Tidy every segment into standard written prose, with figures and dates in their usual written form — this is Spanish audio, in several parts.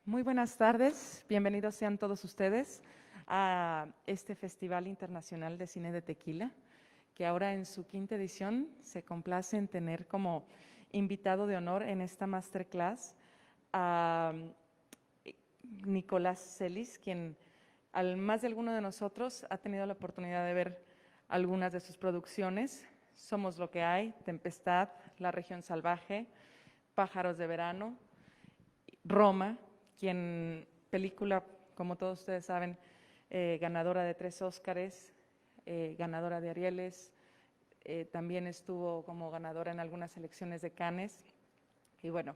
Muy buenas tardes, bienvenidos sean todos ustedes a este Festival Internacional de Cine de Tequila, que ahora en su quinta edición se complace en tener como invitado de honor en esta masterclass a Nicolás Celis, quien al más de alguno de nosotros ha tenido la oportunidad de ver algunas de sus producciones. Somos lo que hay, Tempestad, La región salvaje, Pájaros de verano, Roma, quien película, como todos ustedes saben, ganadora de 3 Óscares, ganadora de Arieles, también estuvo como ganadora en algunas selecciones de Cannes. Y bueno,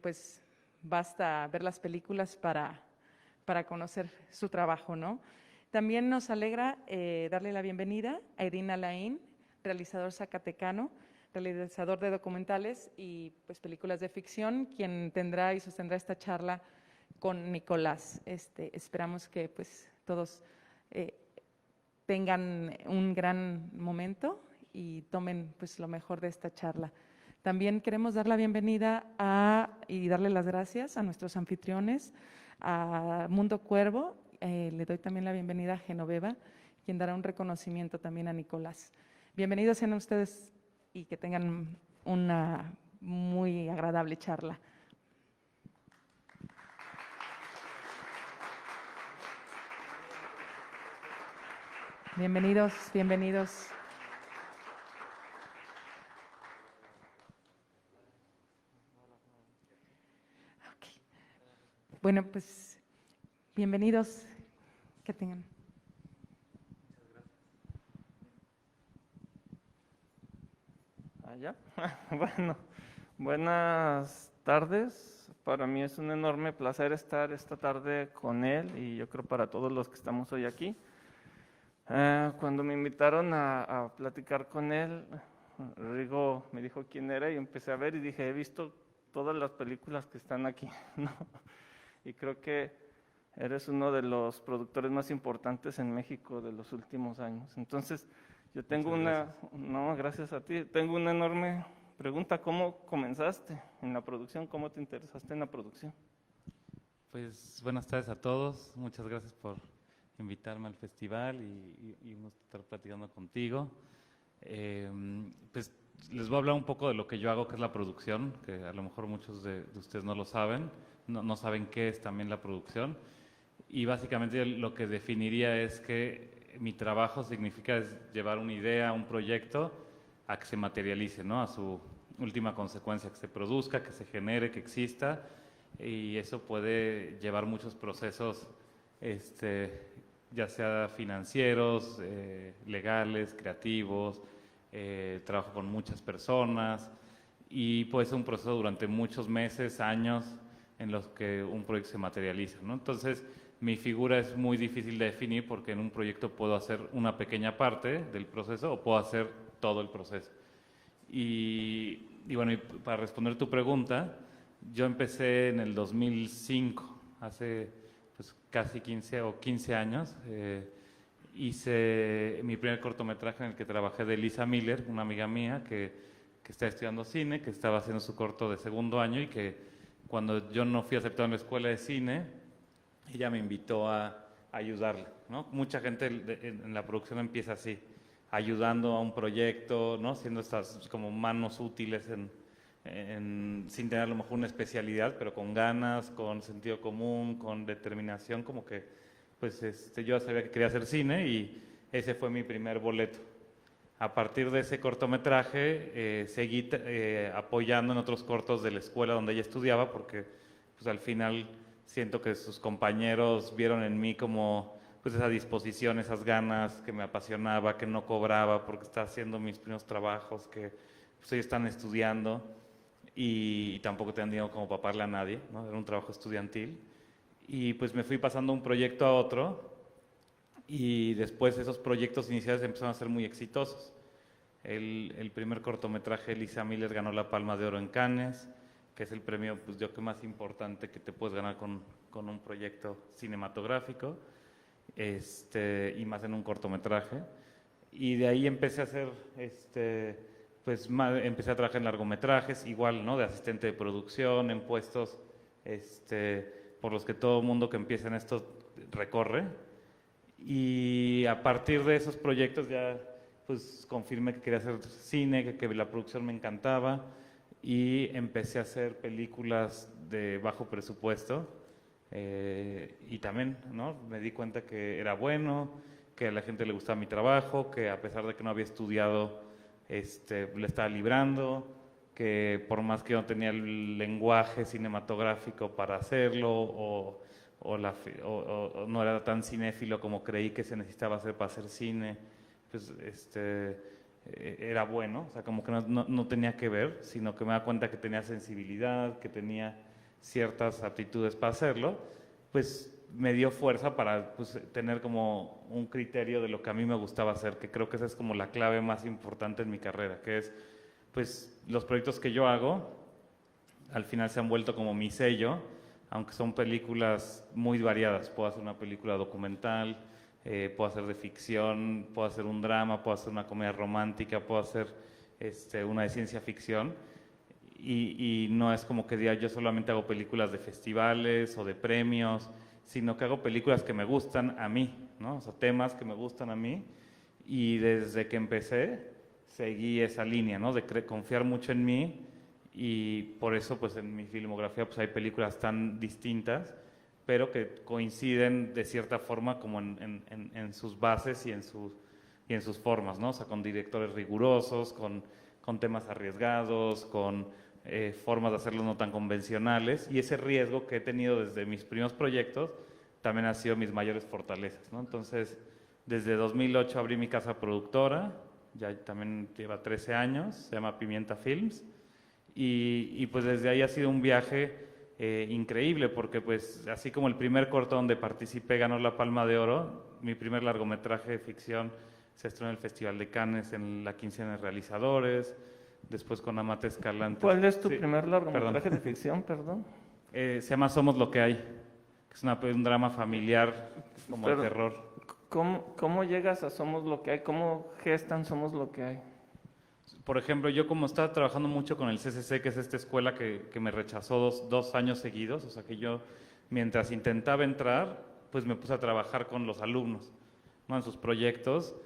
pues basta ver las películas para conocer su trabajo, ¿no? También nos alegra darle la bienvenida a Edín Alain, realizador zacatecano, realizador de documentales y pues películas de ficción, quien tendrá y sostendrá esta charla con Nicolás. Esperamos que pues todos tengan un gran momento y tomen pues lo mejor de esta charla. También queremos dar la bienvenida y darle las gracias a nuestros anfitriones, a Mundo Cuervo. Le doy también la bienvenida a Genoveva, quien dará un reconocimiento también a Nicolás. Bienvenidos sean ustedes y que tengan una muy agradable charla. Bienvenidos, bienvenidos. Okay. Bueno, pues bienvenidos, que tengan. ¿Ya? Bueno, buenas tardes. Para mí es un enorme placer estar esta tarde con él y yo creo para todos los que estamos hoy aquí. Cuando me invitaron a platicar con él, Rigo me dijo quién era y empecé a ver y dije, he visto todas las películas que están aquí, ¿no? Y creo que eres uno de los productores más importantes en México de los últimos años. Entonces, yo tengo gracias a ti, tengo una enorme pregunta. ¿Cómo comenzaste en la producción? ¿Cómo te interesaste en la producción? Pues buenas tardes a todos, muchas gracias por invitarme al festival y estar platicando contigo. Pues les voy a hablar un poco de lo que yo hago, que es la producción, que a lo mejor muchos de ustedes no lo saben, no saben qué es también la producción. Y básicamente lo que definiría es que mi trabajo significa llevar una idea, un proyecto, a que se materialice, ¿no? A su última consecuencia, que se produzca, que se genere, que exista. Y eso puede llevar muchos procesos, ya sea financieros, legales, creativos, trabajo con muchas personas y puede ser un proceso durante muchos meses, años, en los que un proyecto se materializa, ¿no? Entonces, mi figura es muy difícil de definir porque en un proyecto puedo hacer una pequeña parte del proceso o puedo hacer todo el proceso. Y bueno, y para responder tu pregunta, yo empecé en el 2005, hace pues, casi 15 años. Hice mi primer cortometraje en el que trabajé de Lisa Miller, una amiga mía que está estudiando cine, que estaba haciendo su corto de segundo año y que cuando yo no fui aceptado en la escuela de cine, ella me invitó a ayudarle, ¿no? Mucha gente en la producción empieza así, ayudando a un proyecto, ¿no? Siendo estas como manos útiles sin tener a lo mejor una especialidad, pero con ganas, con sentido común, con determinación, como que pues yo sabía que quería hacer cine y ese fue mi primer boleto. A partir de ese cortometraje seguí apoyando en otros cortos de la escuela donde ella estudiaba porque pues al final siento que sus compañeros vieron en mí como pues esa disposición, esas ganas que me apasionaba, que no cobraba porque estaba haciendo mis primeros trabajos, que pues ellos están estudiando y tampoco tenían dinero como para pagarle a nadie, ¿no? Era un trabajo estudiantil y pues me fui pasando de un proyecto a otro y después esos proyectos iniciales empezaron a ser muy exitosos. El primer cortometraje, Lisa Miller, ganó la Palma de Oro en Cannes, que es el premio pues, yo creo más importante que te puedes ganar con un proyecto cinematográfico. y más en un cortometraje. Y de ahí empecé a hacer, empecé a trabajar en largometrajes, igual, ¿no? De asistente de producción, en puestos por los que todo mundo que empieza en esto recorre. Y a partir de esos proyectos ya pues confirmé que quería hacer cine, que la producción me encantaba y empecé a hacer películas de bajo presupuesto y también, ¿no? Me di cuenta que era bueno, que a la gente le gustaba mi trabajo, que a pesar de que no había estudiado, le estaba librando, que por más que yo no tenía el lenguaje cinematográfico para hacerlo o no era tan cinéfilo como creí que se necesitaba hacer para hacer cine, pues era bueno, o sea, como que no tenía que ver, sino que me da cuenta que tenía sensibilidad, que tenía ciertas aptitudes para hacerlo, pues me dio fuerza para pues, tener como un criterio de lo que a mí me gustaba hacer, que creo que esa es como la clave más importante en mi carrera, que es, pues, los proyectos que yo hago, al final se han vuelto como mi sello, aunque son películas muy variadas. Puedo hacer una película documental, puedo hacer de ficción, puedo hacer un drama, puedo hacer una comedia romántica, puedo hacer una de ciencia ficción. Y no es como que diga yo solamente hago películas de festivales o de premios, sino que hago películas que me gustan a mí, ¿no? O sea, temas que me gustan a mí. Y desde que empecé, seguí esa línea, ¿no? De confiar mucho en mí. Y por eso, pues en mi filmografía pues, hay películas tan distintas, pero que coinciden de cierta forma como en sus bases y en sus formas, ¿no? O sea, con directores rigurosos, con temas arriesgados, con formas de hacerlo no tan convencionales. Y ese riesgo que he tenido desde mis primeros proyectos también ha sido mis mayores fortalezas, ¿no? Entonces, desde 2008 abrí mi casa productora, ya también lleva 13 años, se llama Pimienta Films. Y pues desde ahí ha sido un viaje increíble, porque pues así como el primer corto donde participé ganó la Palma de Oro, mi primer largometraje de ficción se estrenó en el Festival de Cannes en la quincena de realizadores, después con Amate Escalante. ¿Cuál es tu Sí, primer largometraje perdón. de ficción, perdón? Se llama Somos lo que hay, que es un drama familiar como de Pero, terror. ¿cómo llegas a Somos lo que hay? ¿Cómo gestan Somos lo que hay? Por ejemplo, yo como estaba trabajando mucho con el CCC, que es esta escuela que me rechazó dos años seguidos, o sea que yo mientras intentaba entrar, pues me puse a trabajar con los alumnos, ¿no? En sus proyectos.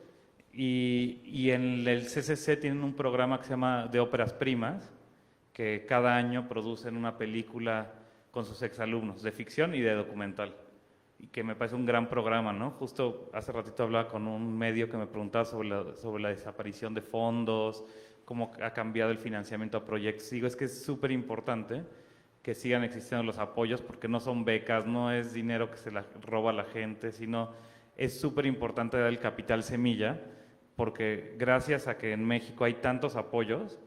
Y en el CCC tienen un programa que se llama de óperas primas, que cada año producen una película con sus exalumnos, de ficción y de documental. Y que me parece un gran programa, ¿no? Justo hace ratito hablaba con un medio que me preguntaba sobre la desaparición de fondos, cómo ha cambiado el financiamiento a proyectos. Digo, es que es súper importante que sigan existiendo los apoyos, porque no son becas, no es dinero que se la roba la gente, sino es súper importante dar el capital semilla, porque gracias a que en México hay tantos apoyos,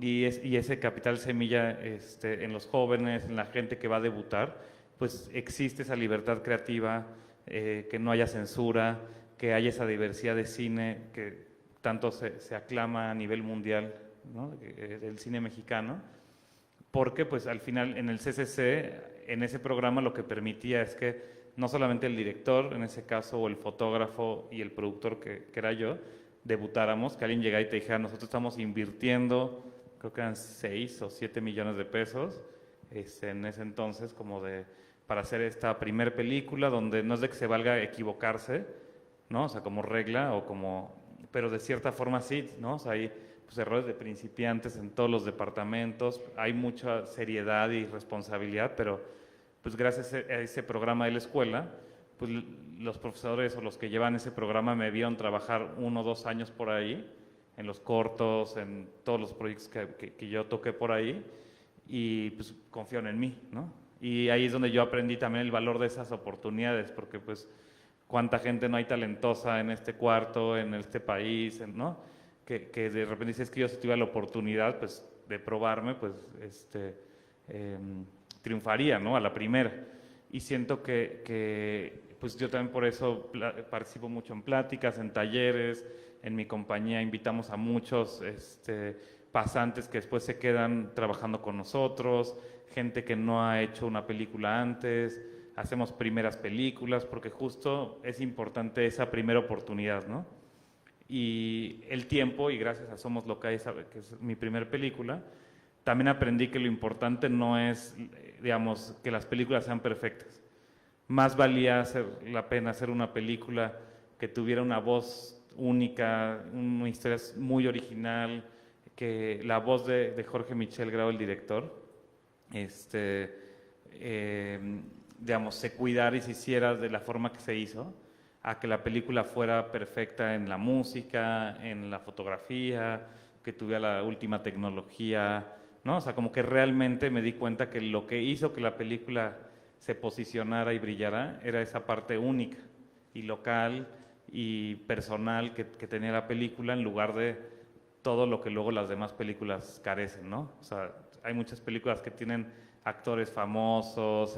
y ese capital semilla en los jóvenes, en la gente que va a debutar, pues existe esa libertad creativa, que no haya censura, que haya esa diversidad de cine que tanto se aclama a nivel mundial, ¿no? Del cine mexicano, porque pues al final en el CCC, en ese programa lo que permitía es que no solamente el director, en ese caso, o el fotógrafo y el productor, que era yo, debutáramos, que alguien llegara y te dijera, nosotros estamos invirtiendo, creo que eran 6 o 7 millones de pesos, en ese entonces, para hacer esta primer película, donde no es de que se valga equivocarse, ¿no? O sea, como regla, pero de cierta forma sí, ¿no? O sea, hay pues, errores de principiantes en todos los departamentos, hay mucha seriedad y responsabilidad, pero pues gracias a ese programa de la escuela, pues los profesores o los que llevan ese programa me vieron trabajar 1 o 2 años por ahí, en los cortos, en todos los proyectos que yo toqué por ahí, y pues confían en mí, ¿no? Y ahí es donde yo aprendí también el valor de esas oportunidades, porque pues cuánta gente no hay talentosa en este cuarto, en este país, ¿no? Que de repente dices que yo si tuviera la oportunidad pues de probarme, pues triunfaría, ¿no? A la primera. Y siento que pues yo también por eso participo mucho en pláticas, en talleres, en mi compañía invitamos a muchos pasantes que después se quedan trabajando con nosotros, gente que no ha hecho una película antes, hacemos primeras películas, porque justo es importante esa primera oportunidad, ¿no? Y el tiempo, y gracias a Somos lo que hay, que es mi primera película, también aprendí que lo importante no es, digamos, que las películas sean perfectas. Más valía hacer la pena hacer una película que tuviera una voz única, una historia muy original, que la voz de Jorge Michel Grau, el director, digamos, se cuidara y se hiciera de la forma que se hizo, a que la película fuera perfecta en la música, en la fotografía, que tuviera la última tecnología, ¿no? O sea, como que realmente me di cuenta que lo que hizo que la película se posicionara y brillara era esa parte única y local y personal que tenía la película, en lugar de todo lo que luego las demás películas carecen, ¿no? O sea, hay muchas películas que tienen actores famosos,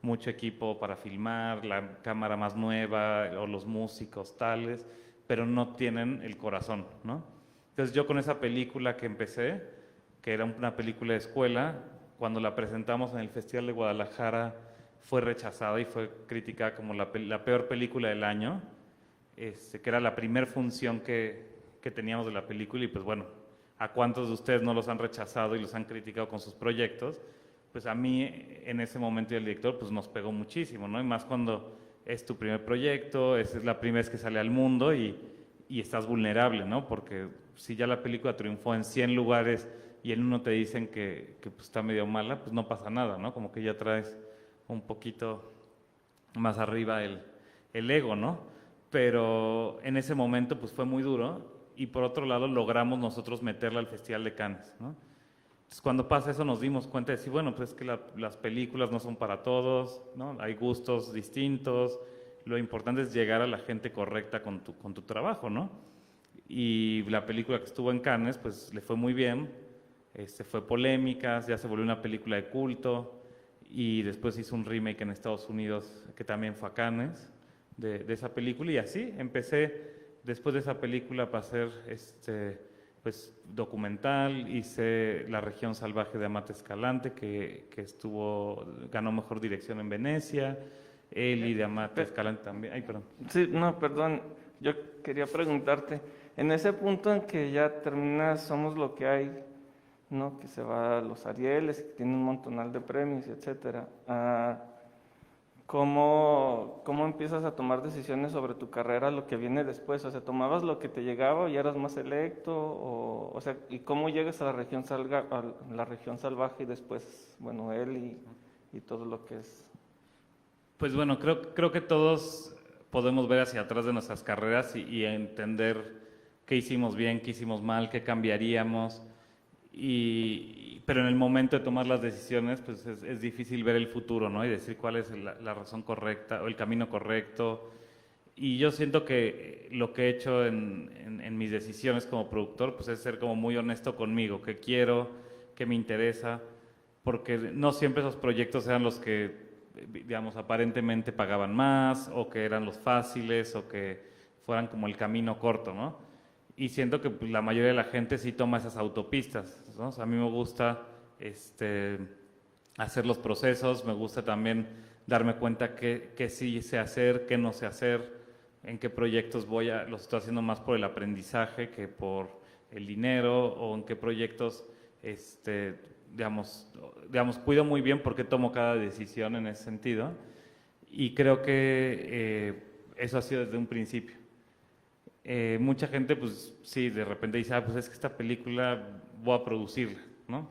mucho equipo para filmar, la cámara más nueva o los músicos tales, pero no tienen el corazón, ¿no? Entonces yo con esa película que empecé, que era una película de escuela, cuando la presentamos en el Festival de Guadalajara fue rechazada y fue criticada como la peor película del año, que era la primera función que teníamos de la película, y pues bueno, a cuántos de ustedes no los han rechazado y los han criticado con sus proyectos, pues a mí en ese momento y el director pues nos pegó muchísimo, ¿no? Y más cuando es tu primer proyecto, es la primera vez que sale al mundo y estás vulnerable, ¿no? Porque si ya la película triunfó en 100 lugares y en uno te dicen que pues, está medio mala, pues no pasa nada, ¿no? Como que ya traes un poquito más arriba el ego, ¿no? Pero en ese momento pues fue muy duro, y por otro lado logramos nosotros meterla al Festival de Cannes, ¿no? Entonces cuando pasa eso nos dimos cuenta de decir, bueno, pues es que las películas no son para todos, ¿no? Hay gustos distintos, lo importante es llegar a la gente correcta con tu trabajo, ¿no? Y la película que estuvo en Cannes pues le fue muy bien, fue polémica, ya se volvió una película de culto, y después hizo un remake en Estados Unidos que también fue a Cannes de esa película, y así empecé. Después de esa película para hacer pues, documental, hice La región salvaje de Amate Escalante, que ganó mejor dirección en Venecia, Eli de Amate Escalante también. Ay, perdón. Sí, no, perdón, yo quería preguntarte, en ese punto en que ya terminas Somos lo que hay, ¿no? Que se va a los Arieles, que tiene un montonal de premios, etcétera. ¿Cómo empiezas a tomar decisiones sobre tu carrera, lo que viene después? O sea, ¿tomabas lo que te llegaba y eras más selecto? O sea, ¿y cómo llegas a la región salvaje y después, bueno, él y todo lo que es? Pues bueno, creo que todos podemos ver hacia atrás de nuestras carreras y entender qué hicimos bien, qué hicimos mal, qué cambiaríamos. Pero en el momento de tomar las decisiones, pues es difícil ver el futuro, ¿no? Y decir cuál es la razón correcta o el camino correcto. Y yo siento que lo que he hecho en mis decisiones como productor, pues es ser como muy honesto conmigo, qué quiero, qué me interesa, porque no siempre esos proyectos eran los que, digamos, aparentemente pagaban más, o que eran los fáciles, o que fueran como el camino corto, ¿no? Y siento que pues, la mayoría de la gente sí toma esas autopistas, ¿no? O sea, a mí me gusta hacer los procesos, me gusta también darme cuenta qué sí sé hacer, qué no sé hacer, en qué proyectos los estoy haciendo más por el aprendizaje que por el dinero, o en qué proyectos, digamos, cuido muy bien por qué tomo cada decisión en ese sentido. Y creo que eso ha sido desde un principio. Mucha gente, pues sí, de repente dice, pues es que esta película voy a producirla, ¿no?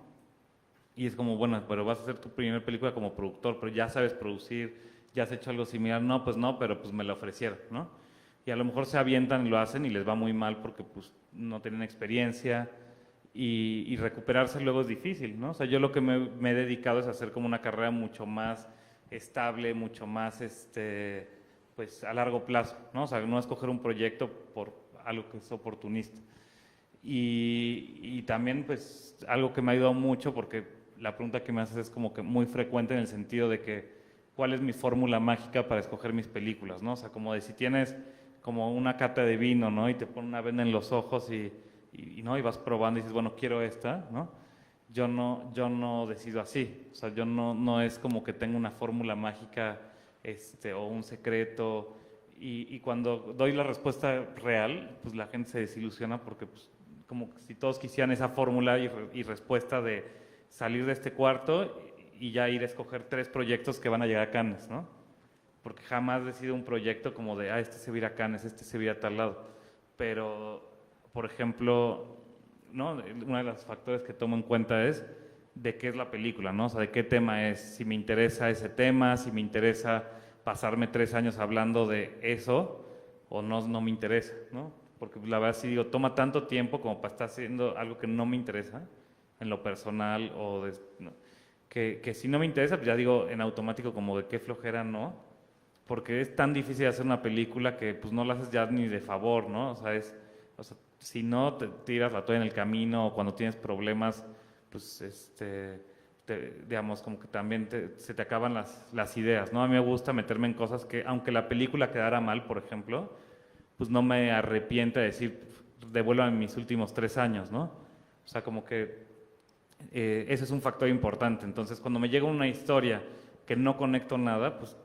Y es como, bueno, pero vas a hacer tu primera película como productor, pero ya sabes producir, ya has hecho algo similar. No, pues no, pero pues me la ofrecieron, ¿no? Y a lo mejor se avientan y lo hacen y les va muy mal porque pues no tienen experiencia, y recuperarse luego es difícil, ¿no? O sea, yo lo que me he dedicado es a hacer como una carrera mucho más estable, mucho más, pues a largo plazo, ¿no? O sea, no escoger un proyecto por algo que es oportunista. Y también, pues, algo que me ha ayudado mucho, porque la pregunta que me haces es como que muy frecuente en el sentido de que, ¿cuál es mi fórmula mágica para escoger mis películas, ¿no? O sea, como de si tienes como una cata de vino, ¿no? Y te ponen una venda en los ojos y vas probando y dices, bueno, quiero esta, ¿no? yo no decido así. O sea, yo no es como que tengo una fórmula mágica o un secreto. Y cuando doy la respuesta real, pues la gente se desilusiona porque pues, como si todos quisieran esa fórmula y respuesta de salir de este cuarto y ya ir a escoger 3 proyectos que van a llegar a Cannes, ¿no? Porque jamás decido un proyecto como de, este se va a ir a Cannes, este se va a ir a tal lado. Pero, por ejemplo, ¿no? Uno de los factores que tomo en cuenta es de qué es la película, ¿no? O sea, de qué tema es, si me interesa ese tema, si me interesa pasarme 3 años hablando de eso o no me interesa, ¿no? Porque la verdad sí digo, toma tanto tiempo como para estar haciendo algo que no me interesa en lo personal ¿no? que si no me interesa, pues ya digo en automático como de qué flojera no, porque es tan difícil hacer una película que pues no la haces ya ni de favor, ¿no? O sea, si no te tiras la toalla en el camino o cuando tienes problemas, pues digamos, como que también se te acaban las ideas, ¿no? A mí me gusta meterme en cosas que, aunque la película quedara mal, por ejemplo, pues no me arrepiento de decir, devuélvame mis últimos 3 años, ¿no? O sea, como que ese es un factor importante. Entonces, cuando me llega una historia que no conecto nada, pues,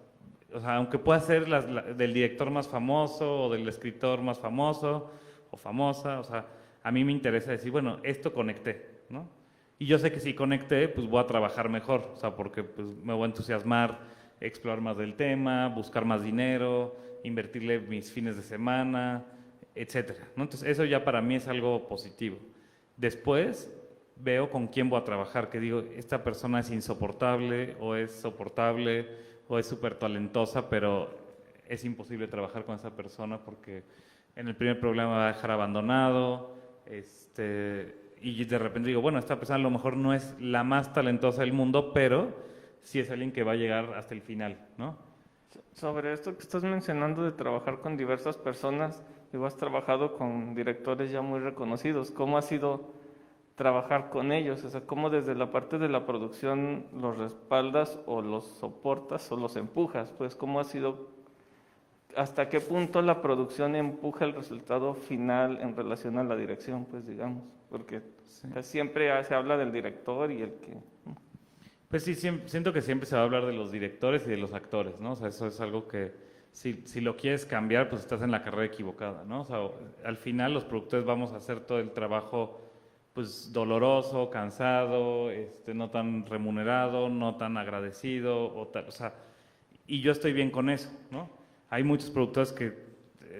o sea, aunque pueda ser del director más famoso o del escritor más famoso o famosa, o sea, a mí me interesa decir, bueno, esto conecté, ¿no? Y yo sé que si conecté, pues voy a trabajar mejor, o sea, porque pues, me voy a entusiasmar, explorar más del tema, buscar más dinero, invertirle mis fines de semana, etcétera, ¿no? Entonces, eso ya para mí es algo positivo. Después veo con quién voy a trabajar, que digo, esta persona es insoportable o es soportable o es súper talentosa, pero es imposible trabajar con esa persona porque en el primer problema me va a dejar abandonado, y de repente digo, bueno, esta persona a lo mejor no es la más talentosa del mundo, pero sí es alguien que va a llegar hasta el final, ¿no? Sobre esto que estás mencionando de trabajar con diversas personas, digo, has trabajado con directores ya muy reconocidos. ¿Cómo ha sido trabajar con ellos? O sea, ¿cómo desde la parte de la producción los respaldas o los soportas o los empujas? Pues, ¿cómo ha sido, hasta qué punto la producción empuja el resultado final en relación a la dirección, pues, digamos? Porque Sí. pues, siempre se habla del director y el que... Pues sí, siento que siempre se va a hablar de los directores y de los actores, ¿no? O sea, eso es algo que si lo quieres cambiar, pues estás en la carrera equivocada, ¿no? O sea, al final los productores vamos a hacer todo el trabajo, pues doloroso, cansado, no tan remunerado, no tan agradecido, o sea, y yo estoy bien con eso, ¿no? Hay muchos productores que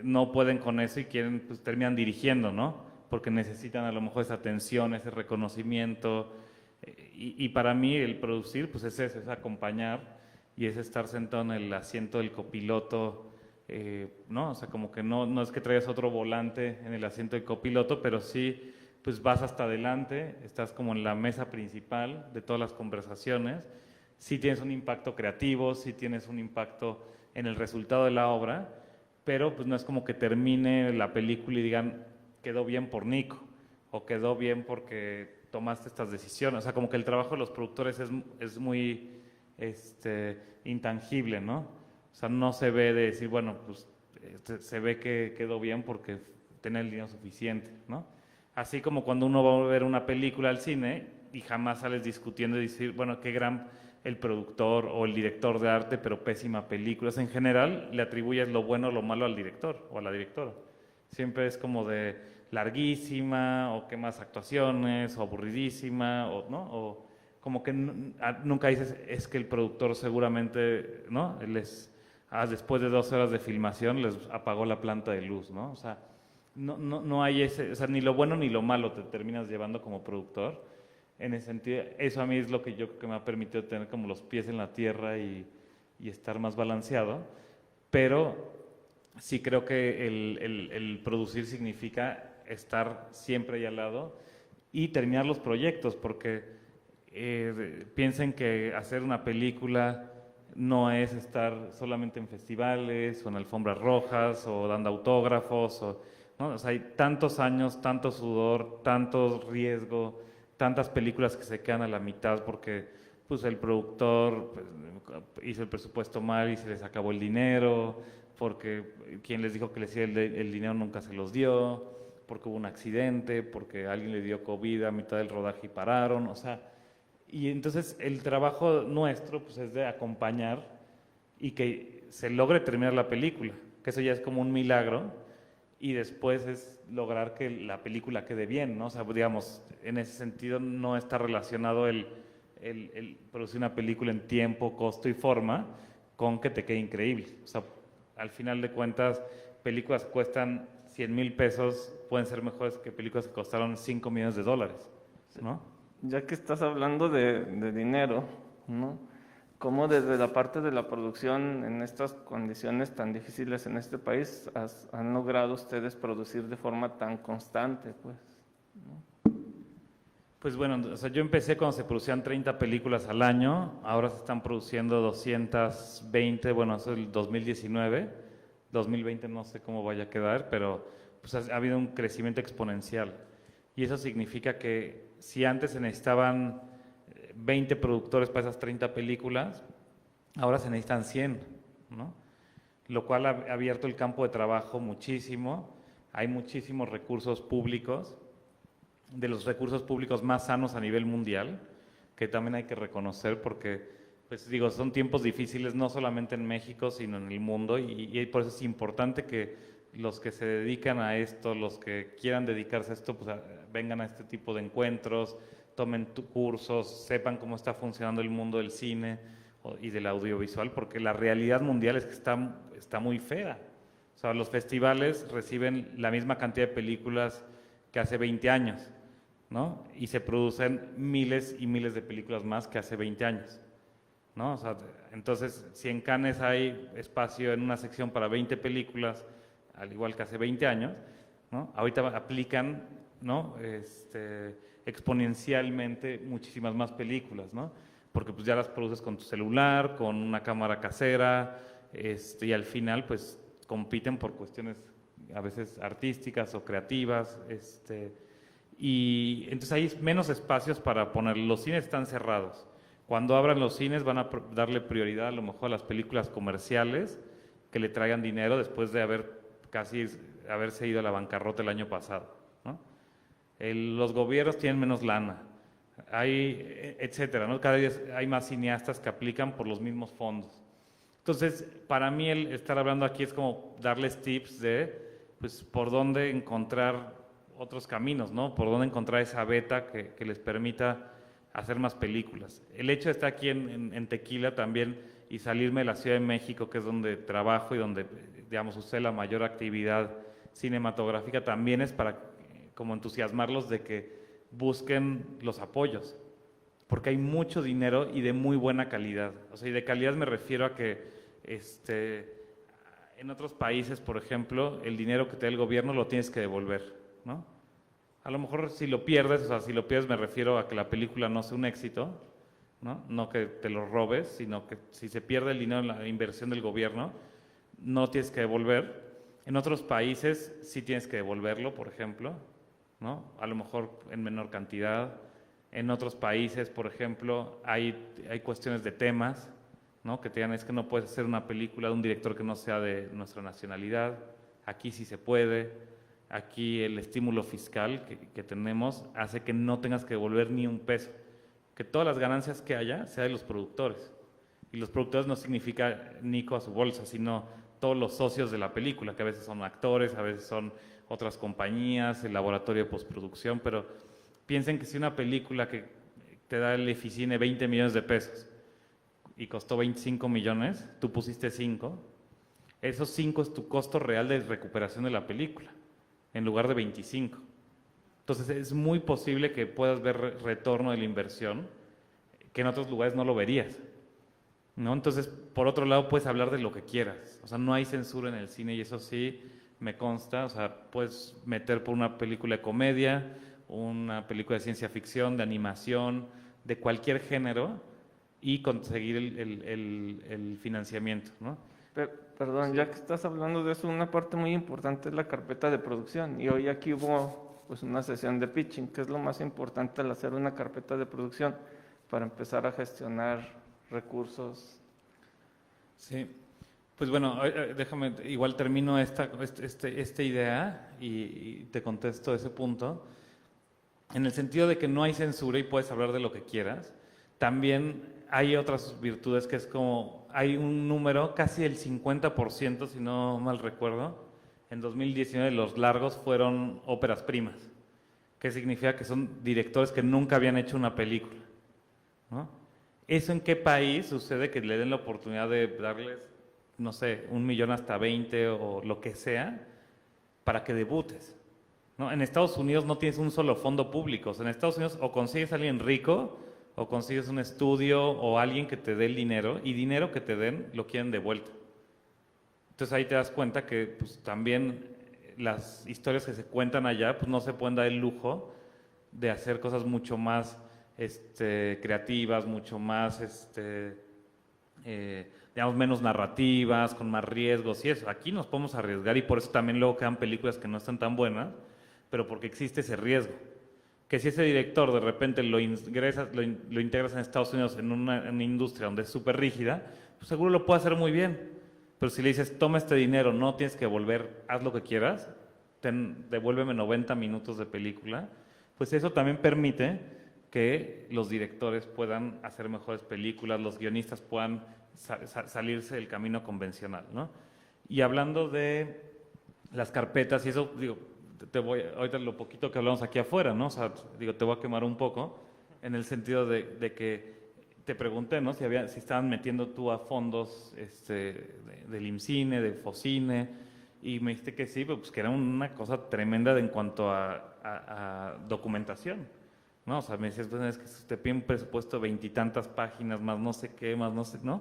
no pueden con eso y quieren, pues terminan dirigiendo, ¿no? Porque necesitan a lo mejor esa atención, ese reconocimiento. Y para mí el producir, pues es eso, es acompañar y es estar sentado en el asiento del copiloto, ¿no? O sea, como que no es que traigas otro volante en el asiento del copiloto, pero sí, pues vas hasta adelante, estás como en la mesa principal de todas las conversaciones, sí tienes un impacto creativo, sí tienes un impacto en el resultado de la obra, pero pues no es como que termine la película y digan, quedó bien por Nico, o quedó bien porque tomaste estas decisiones. O sea, como que el trabajo de los productores es muy intangible, ¿no? O sea, no se ve de decir, bueno, pues se ve que quedó bien porque tiene el dinero suficiente, ¿no? Así como cuando uno va a ver una película al cine y jamás sales discutiendo y decir, bueno, qué gran el productor o el director de arte, pero pésima película. O sea, en general le atribuyes lo bueno o lo malo al director o a la directora. Siempre es como de larguísima, o qué más actuaciones, o aburridísima, o, ¿no? O como que nunca dices, es que el productor seguramente, ¿no? Después de 2 horas de filmación les apagó la planta de luz, ¿no? O sea, no hay ese, o sea, ni lo bueno ni lo malo te terminas llevando como productor. En ese sentido, eso a mí es lo que yo creo que me ha permitido tener como los pies en la tierra y estar más balanceado, pero sí creo que el producir significa estar siempre ahí al lado y terminar los proyectos, porque piensen que hacer una película no es estar solamente en festivales o en alfombras rojas o dando autógrafos, ¿no? O sea, hay tantos años, tanto sudor, tanto riesgo, tantas películas que se quedan a la mitad porque pues, el productor pues, hizo el presupuesto mal y se les acabó el dinero, porque quien les dijo que les iba el dinero nunca se los dio, porque hubo un accidente, porque alguien le dio COVID a mitad del rodaje y pararon, o sea, y entonces el trabajo nuestro pues es de acompañar y que se logre terminar la película, que eso ya es como un milagro, y después es lograr que la película quede bien, ¿no? O sea, digamos, en ese sentido no está relacionado el producir una película en tiempo, costo y forma con que te quede increíble. O sea, al final de cuentas, películas que cuestan 100,000 pesos pueden ser mejores que películas que costaron 5 millones de dólares, ¿no? Ya que estás hablando de dinero, ¿no? ¿Cómo desde la parte de la producción en estas condiciones tan difíciles en este país han logrado ustedes producir de forma tan constante, pues? Pues bueno, o sea, yo empecé cuando se producían 30 películas al año, ahora se están produciendo 220, bueno, eso es el 2019, 2020 no sé cómo vaya a quedar, pero pues ha habido un crecimiento exponencial. Y eso significa que si antes se necesitaban 20 productores para esas 30 películas, ahora se necesitan 100, ¿no? Lo cual ha abierto el campo de trabajo muchísimo, hay muchísimos recursos públicos, de los recursos públicos más sanos a nivel mundial, que también hay que reconocer porque, pues digo, son tiempos difíciles no solamente en México, sino en el mundo, y por eso es importante que los que se dedican a esto, los que quieran dedicarse a esto, pues vengan a este tipo de encuentros, tomen cursos, sepan cómo está funcionando el mundo del cine y del audiovisual, porque la realidad mundial es que está muy fea. O sea, los festivales reciben la misma cantidad de películas que hace 20 años, ¿no? Y se producen miles y miles de películas más que hace 20 años, ¿no? O sea, entonces, si en Cannes hay espacio en una sección para 20 películas, al igual que hace 20 años, ¿no? Ahorita aplican, ¿no? Exponencialmente muchísimas más películas, ¿no? Porque pues ya las produces con tu celular, con una cámara casera, y al final pues compiten por cuestiones a veces artísticas o creativas, y entonces hay menos espacios para poner. Los cines están cerrados. Cuando abran los cines van a darle prioridad a lo mejor a las películas comerciales que le traigan dinero después de haberse ido a la bancarrota el año pasado, ¿no? Los gobiernos tienen menos lana, etcétera, ¿no? Cada día hay más cineastas que aplican por los mismos fondos. Entonces, para mí el estar hablando aquí es como darles tips de, pues, por dónde encontrar otros caminos, ¿no? Por dónde encontrar esa beta que les permita hacer más películas. El hecho de estar aquí en Tequila también y salirme de la Ciudad de México, que es donde trabajo y donde, digamos, usted la mayor actividad cinematográfica, también es para como entusiasmarlos de que busquen los apoyos, porque hay mucho dinero y de muy buena calidad. O sea, y de calidad me refiero a que en otros países, por ejemplo, el dinero que te da el gobierno lo tienes que devolver, ¿no? A lo mejor si lo pierdes, o sea, si lo pierdes me refiero a que la película no sea un éxito, ¿no? No que te lo robes, sino que si se pierde el dinero en la inversión del gobierno, no tienes que devolver. En otros países sí tienes que devolverlo, por ejemplo, ¿no? A lo mejor en menor cantidad. En otros países, por ejemplo, hay cuestiones de temas, ¿no? Que te digan, es que no puedes hacer una película de un director que no sea de nuestra nacionalidad. Aquí sí se puede. Aquí el estímulo fiscal que tenemos hace que no tengas que devolver ni un peso. Que todas las ganancias que haya sea de los productores. Y los productores no significa Nico a su bolsa, sino todos los socios de la película, que a veces son actores, a veces son otras compañías, el laboratorio de postproducción, pero piensen que si una película que te da el Eficine 20 millones de pesos y costó 25 millones, tú pusiste 5, esos 5 es tu costo real de recuperación de la película, en lugar de 25. Entonces es muy posible que puedas ver retorno de la inversión, que en otros lugares no lo verías, ¿no? Entonces, por otro lado, puedes hablar de lo que quieras, o sea, no hay censura en el cine y eso sí me consta, o sea, puedes meter por una película de comedia, una película de ciencia ficción, de animación, de cualquier género y conseguir el financiamiento, ¿no? Perdón, Sí. ya que estás hablando de eso, una parte muy importante es la carpeta de producción. Y hoy aquí hubo pues una sesión de pitching, que es lo más importante al hacer una carpeta de producción para empezar a gestionar recursos. Sí, Pues bueno, déjame, igual termino esta idea y te contesto ese punto. En el sentido de que no hay censura y puedes hablar de lo que quieras, también hay otras virtudes que es como, hay un número, casi el 50%, si no mal recuerdo, en 2019 los largos fueron óperas primas, que significa que son directores que nunca habían hecho una película, ¿no? ¿Eso en qué país sucede que le den la oportunidad de darles, no sé, 1 millón hasta 20 o lo que sea, para que debutes? ¿No? En Estados Unidos no tienes un solo fondo público. O sea, en Estados Unidos o consigues a alguien rico, o consigues un estudio, o alguien que te dé el dinero, y dinero que te den lo quieren de vuelta. Entonces ahí te das cuenta que pues, también las historias que se cuentan allá pues, no se pueden dar el lujo de hacer cosas mucho más creativas, mucho más, digamos, menos narrativas, con más riesgos y eso. Aquí nos podemos arriesgar y por eso también luego quedan películas que no están tan buenas, pero porque existe ese riesgo. Que si ese director de repente lo integras en Estados Unidos en una industria donde es súper rígida, pues seguro lo puede hacer muy bien. Pero si le dices, toma este dinero, no tienes que volver, haz lo que quieras, devuélveme 90 minutos de película, pues eso también permite que los directores puedan hacer mejores películas, los guionistas puedan salirse del camino convencional, ¿no? Y hablando de las carpetas, y eso, digo, ahorita lo poquito que hablamos aquí afuera, ¿no? O sea, digo, te voy a quemar un poco, en el sentido de que te pregunté, ¿no? Si estaban metiendo tú a fondos del IMCINE, de FOCINE, y me dijiste que sí, pues que era una cosa tremenda en cuanto a documentación, ¿no? O sea, me decías, pues, es que te piden un presupuesto de 20 y tantas páginas, más no sé qué, más no sé, ¿no?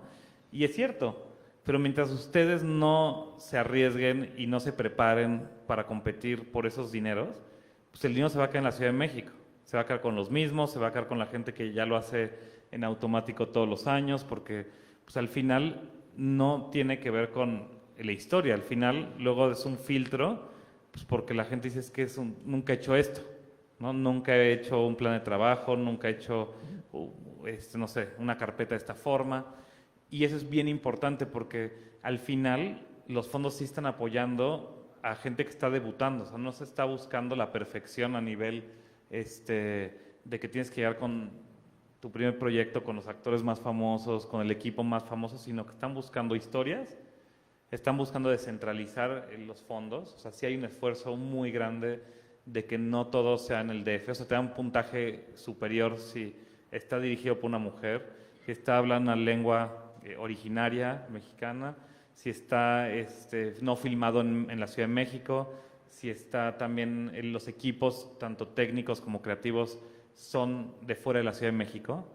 Y es cierto, pero mientras ustedes no se arriesguen y no se preparen para competir por esos dineros, pues el dinero se va a quedar en la Ciudad de México, se va a quedar con los mismos, se va a quedar con la gente que ya lo hace en automático todos los años, porque pues al final no tiene que ver con la historia, al final luego es un filtro, pues porque la gente dice es que nunca he hecho esto, ¿no? Nunca he hecho un plan de trabajo, nunca he hecho, no sé, una carpeta de esta forma. Y eso es bien importante porque al final los fondos sí están apoyando a gente que está debutando, o sea, no se está buscando la perfección a nivel de que tienes que llegar con tu primer proyecto, con los actores más famosos, con el equipo más famoso, sino que están buscando historias, están buscando descentralizar los fondos, o sea, sí hay un esfuerzo muy grande de que no todo sea en el DF, o sea, te da un puntaje superior si está dirigido por una mujer, si está hablando una lengua originaria mexicana, si está no filmado en la Ciudad de México, si está también los equipos, tanto técnicos como creativos, son de fuera de la Ciudad de México.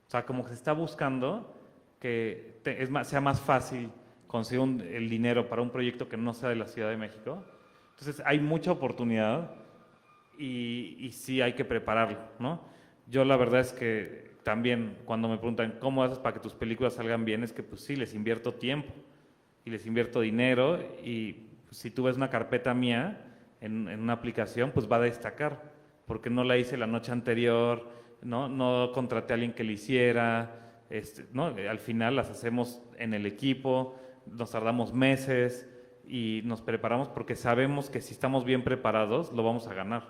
O sea, como que se está buscando que sea más fácil conseguir el dinero para un proyecto que no sea de la Ciudad de México. Entonces hay mucha oportunidad y sí hay que prepararlo, ¿no? Yo la verdad es que también cuando me preguntan cómo haces para que tus películas salgan bien, es que pues sí, les invierto tiempo y les invierto dinero y pues, si tú ves una carpeta mía en una aplicación, pues va a destacar, porque no la hice la noche anterior, no contraté a alguien que la hiciera, ¿no? Al final las hacemos en el equipo, nos tardamos meses y nos preparamos porque sabemos que si estamos bien preparados lo vamos a ganar,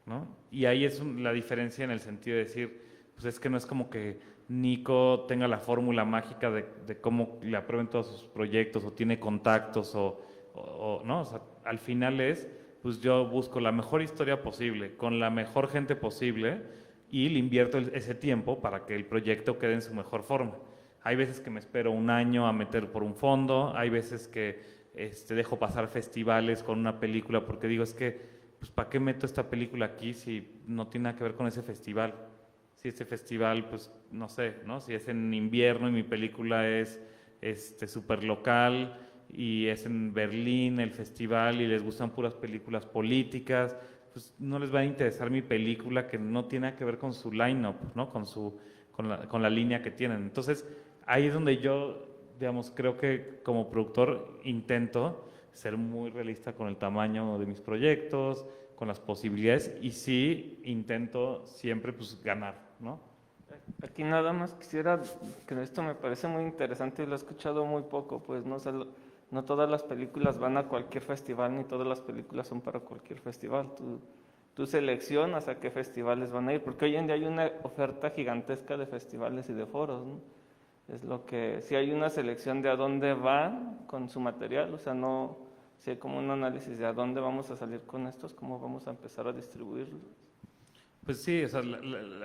¿no? Y ahí es la diferencia en el sentido de decir, pues es que no es como que Nico tenga la fórmula mágica de cómo le aprueben todos sus proyectos o tiene contactos ¿no? O sea, al final pues yo busco la mejor historia posible, con la mejor gente posible y le invierto ese tiempo para que el proyecto quede en su mejor forma. Hay veces que me espero un año a meter por un fondo, hay veces que dejo pasar festivales con una película porque digo, es que, pues ¿para qué meto esta película aquí si no tiene nada que ver con ese festival? Si este festival, pues no sé, ¿no? Si es en invierno y mi película es súper local y es en Berlín el festival y les gustan puras películas políticas, pues no les va a interesar mi película que no tiene nada que ver con su line-up, ¿no? Con la línea que tienen. Entonces, ahí es donde yo, digamos, creo que como productor intento ser muy realista con el tamaño de mis proyectos, con las posibilidades y sí intento siempre pues ganar, ¿no? Aquí nada más quisiera, que esto me parece muy interesante y lo he escuchado muy poco, pues no sé, no todas las películas van a cualquier festival, ni todas las películas son para cualquier festival. Tú seleccionas a qué festivales van a ir, porque hoy en día hay una oferta gigantesca de festivales y de foros, ¿no? Es lo que, si hay una selección de a dónde van con su material, o sea, no, si hay como un análisis de a dónde vamos a salir con estos, cómo vamos a empezar a distribuirlos. Pues sí, o sea,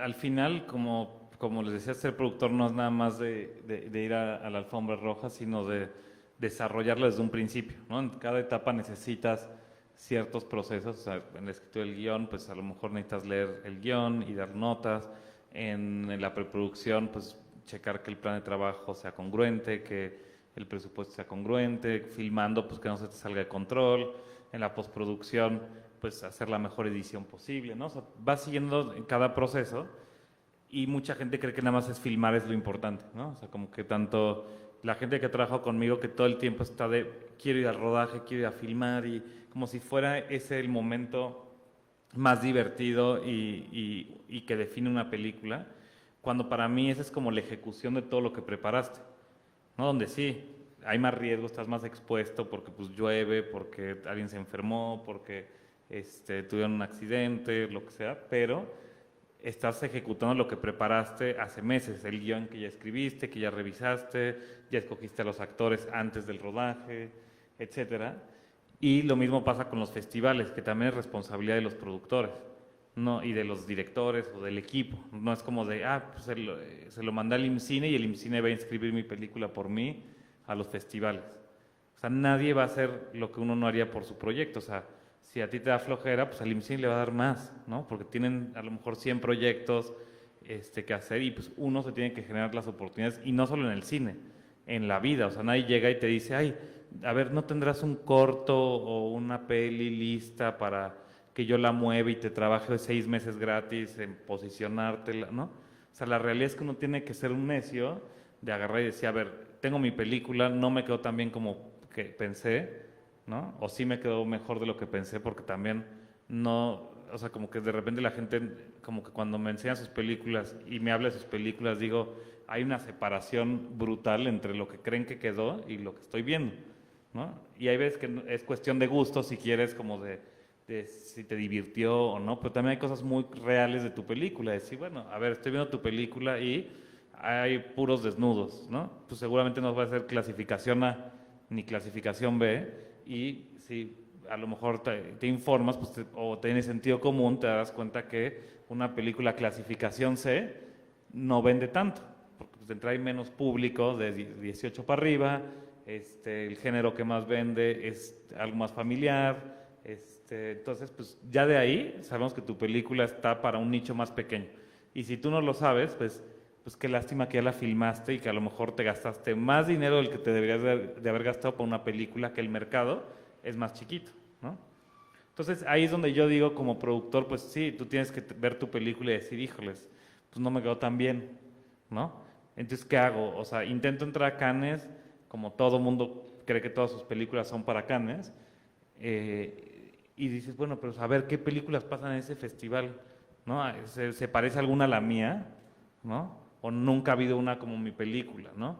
al final, como les decía, ser productor no es nada más de ir a la alfombra roja, sino de desarrollarlo desde un principio, ¿no? En cada etapa necesitas ciertos procesos, o sea, en la escritura del guión, pues a lo mejor necesitas leer el guión y dar notas, en la preproducción, pues checar que el plan de trabajo sea congruente, que el presupuesto sea congruente, filmando, pues que no se te salga de control, en la postproducción, pues hacer la mejor edición posible, ¿no? O sea, vas siguiendo en cada proceso y mucha gente cree que nada más es filmar es lo importante, ¿no? O sea, como que tanto la gente que ha trabajado conmigo que todo el tiempo está de quiero ir al rodaje, quiero ir a filmar y como si fuera ese el momento más divertido y que define una película, cuando para mí esa es como la ejecución de todo lo que preparaste, ¿no? Donde sí, hay más riesgo, estás más expuesto porque pues llueve, porque alguien se enfermó, porque tuvieron un accidente, lo que sea, pero estás ejecutando lo que preparaste hace meses, el guión que ya escribiste, que ya revisaste, ya escogiste a los actores antes del rodaje, etcétera. Y lo mismo pasa con los festivales, que también es responsabilidad de los productores, ¿no? Y de los directores o del equipo. No es como de, pues se lo mandé al IMCINE y el IMCINE va a inscribir mi película por mí a los festivales. O sea, nadie va a hacer lo que uno no haría por su proyecto. O sea, si a ti te da flojera, pues al IMCINE le va a dar más, ¿no? Porque tienen a lo mejor 100 proyectos que hacer y pues uno se tiene que generar las oportunidades y no solo en el cine, en la vida. O sea, nadie llega y te dice, ay, a ver, ¿no tendrás un corto o una peli lista para que yo la mueva y te trabaje 6 meses gratis en posicionártela, ¿no? O sea, la realidad es que uno tiene que ser un necio de agarrar y decir, a ver, tengo mi película, no me quedó tan bien como que pensé, ¿no? O sí me quedó mejor de lo que pensé porque también no, o sea, como que de repente la gente, como que cuando me enseñan sus películas y me habla de sus películas, digo, hay una separación brutal entre lo que creen que quedó y lo que estoy viendo, ¿no? Y hay veces que es cuestión de gusto, si quieres, como de si te divirtió o no, pero también hay cosas muy reales de tu película, decir, bueno, a ver, estoy viendo tu película y hay puros desnudos, ¿no? Pues seguramente no va a ser clasificación A ni clasificación B, y si a lo mejor te informas pues o tienes sentido común, te darás cuenta que una película clasificación C no vende tanto, porque pues, de entrada hay menos público de 18 para arriba, el género que más vende es algo más familiar, entonces pues ya de ahí sabemos que tu película está para un nicho más pequeño, y si tú no lo sabes, pues qué lástima que ya la filmaste y que a lo mejor te gastaste más dinero del que te deberías de haber gastado por una película que el mercado es más chiquito, ¿no? Entonces ahí es donde yo digo como productor, pues sí, tú tienes que ver tu película y decir, híjoles, pues no me quedó tan bien, ¿no? Entonces, ¿qué hago? O sea, intento entrar a Cannes, como todo mundo cree que todas sus películas son para Cannes, y dices, bueno, pero a ver, ¿qué películas pasan en ese festival? ¿No? ¿Se parece alguna a la mía? ¿No? O nunca ha habido una como mi película, ¿no?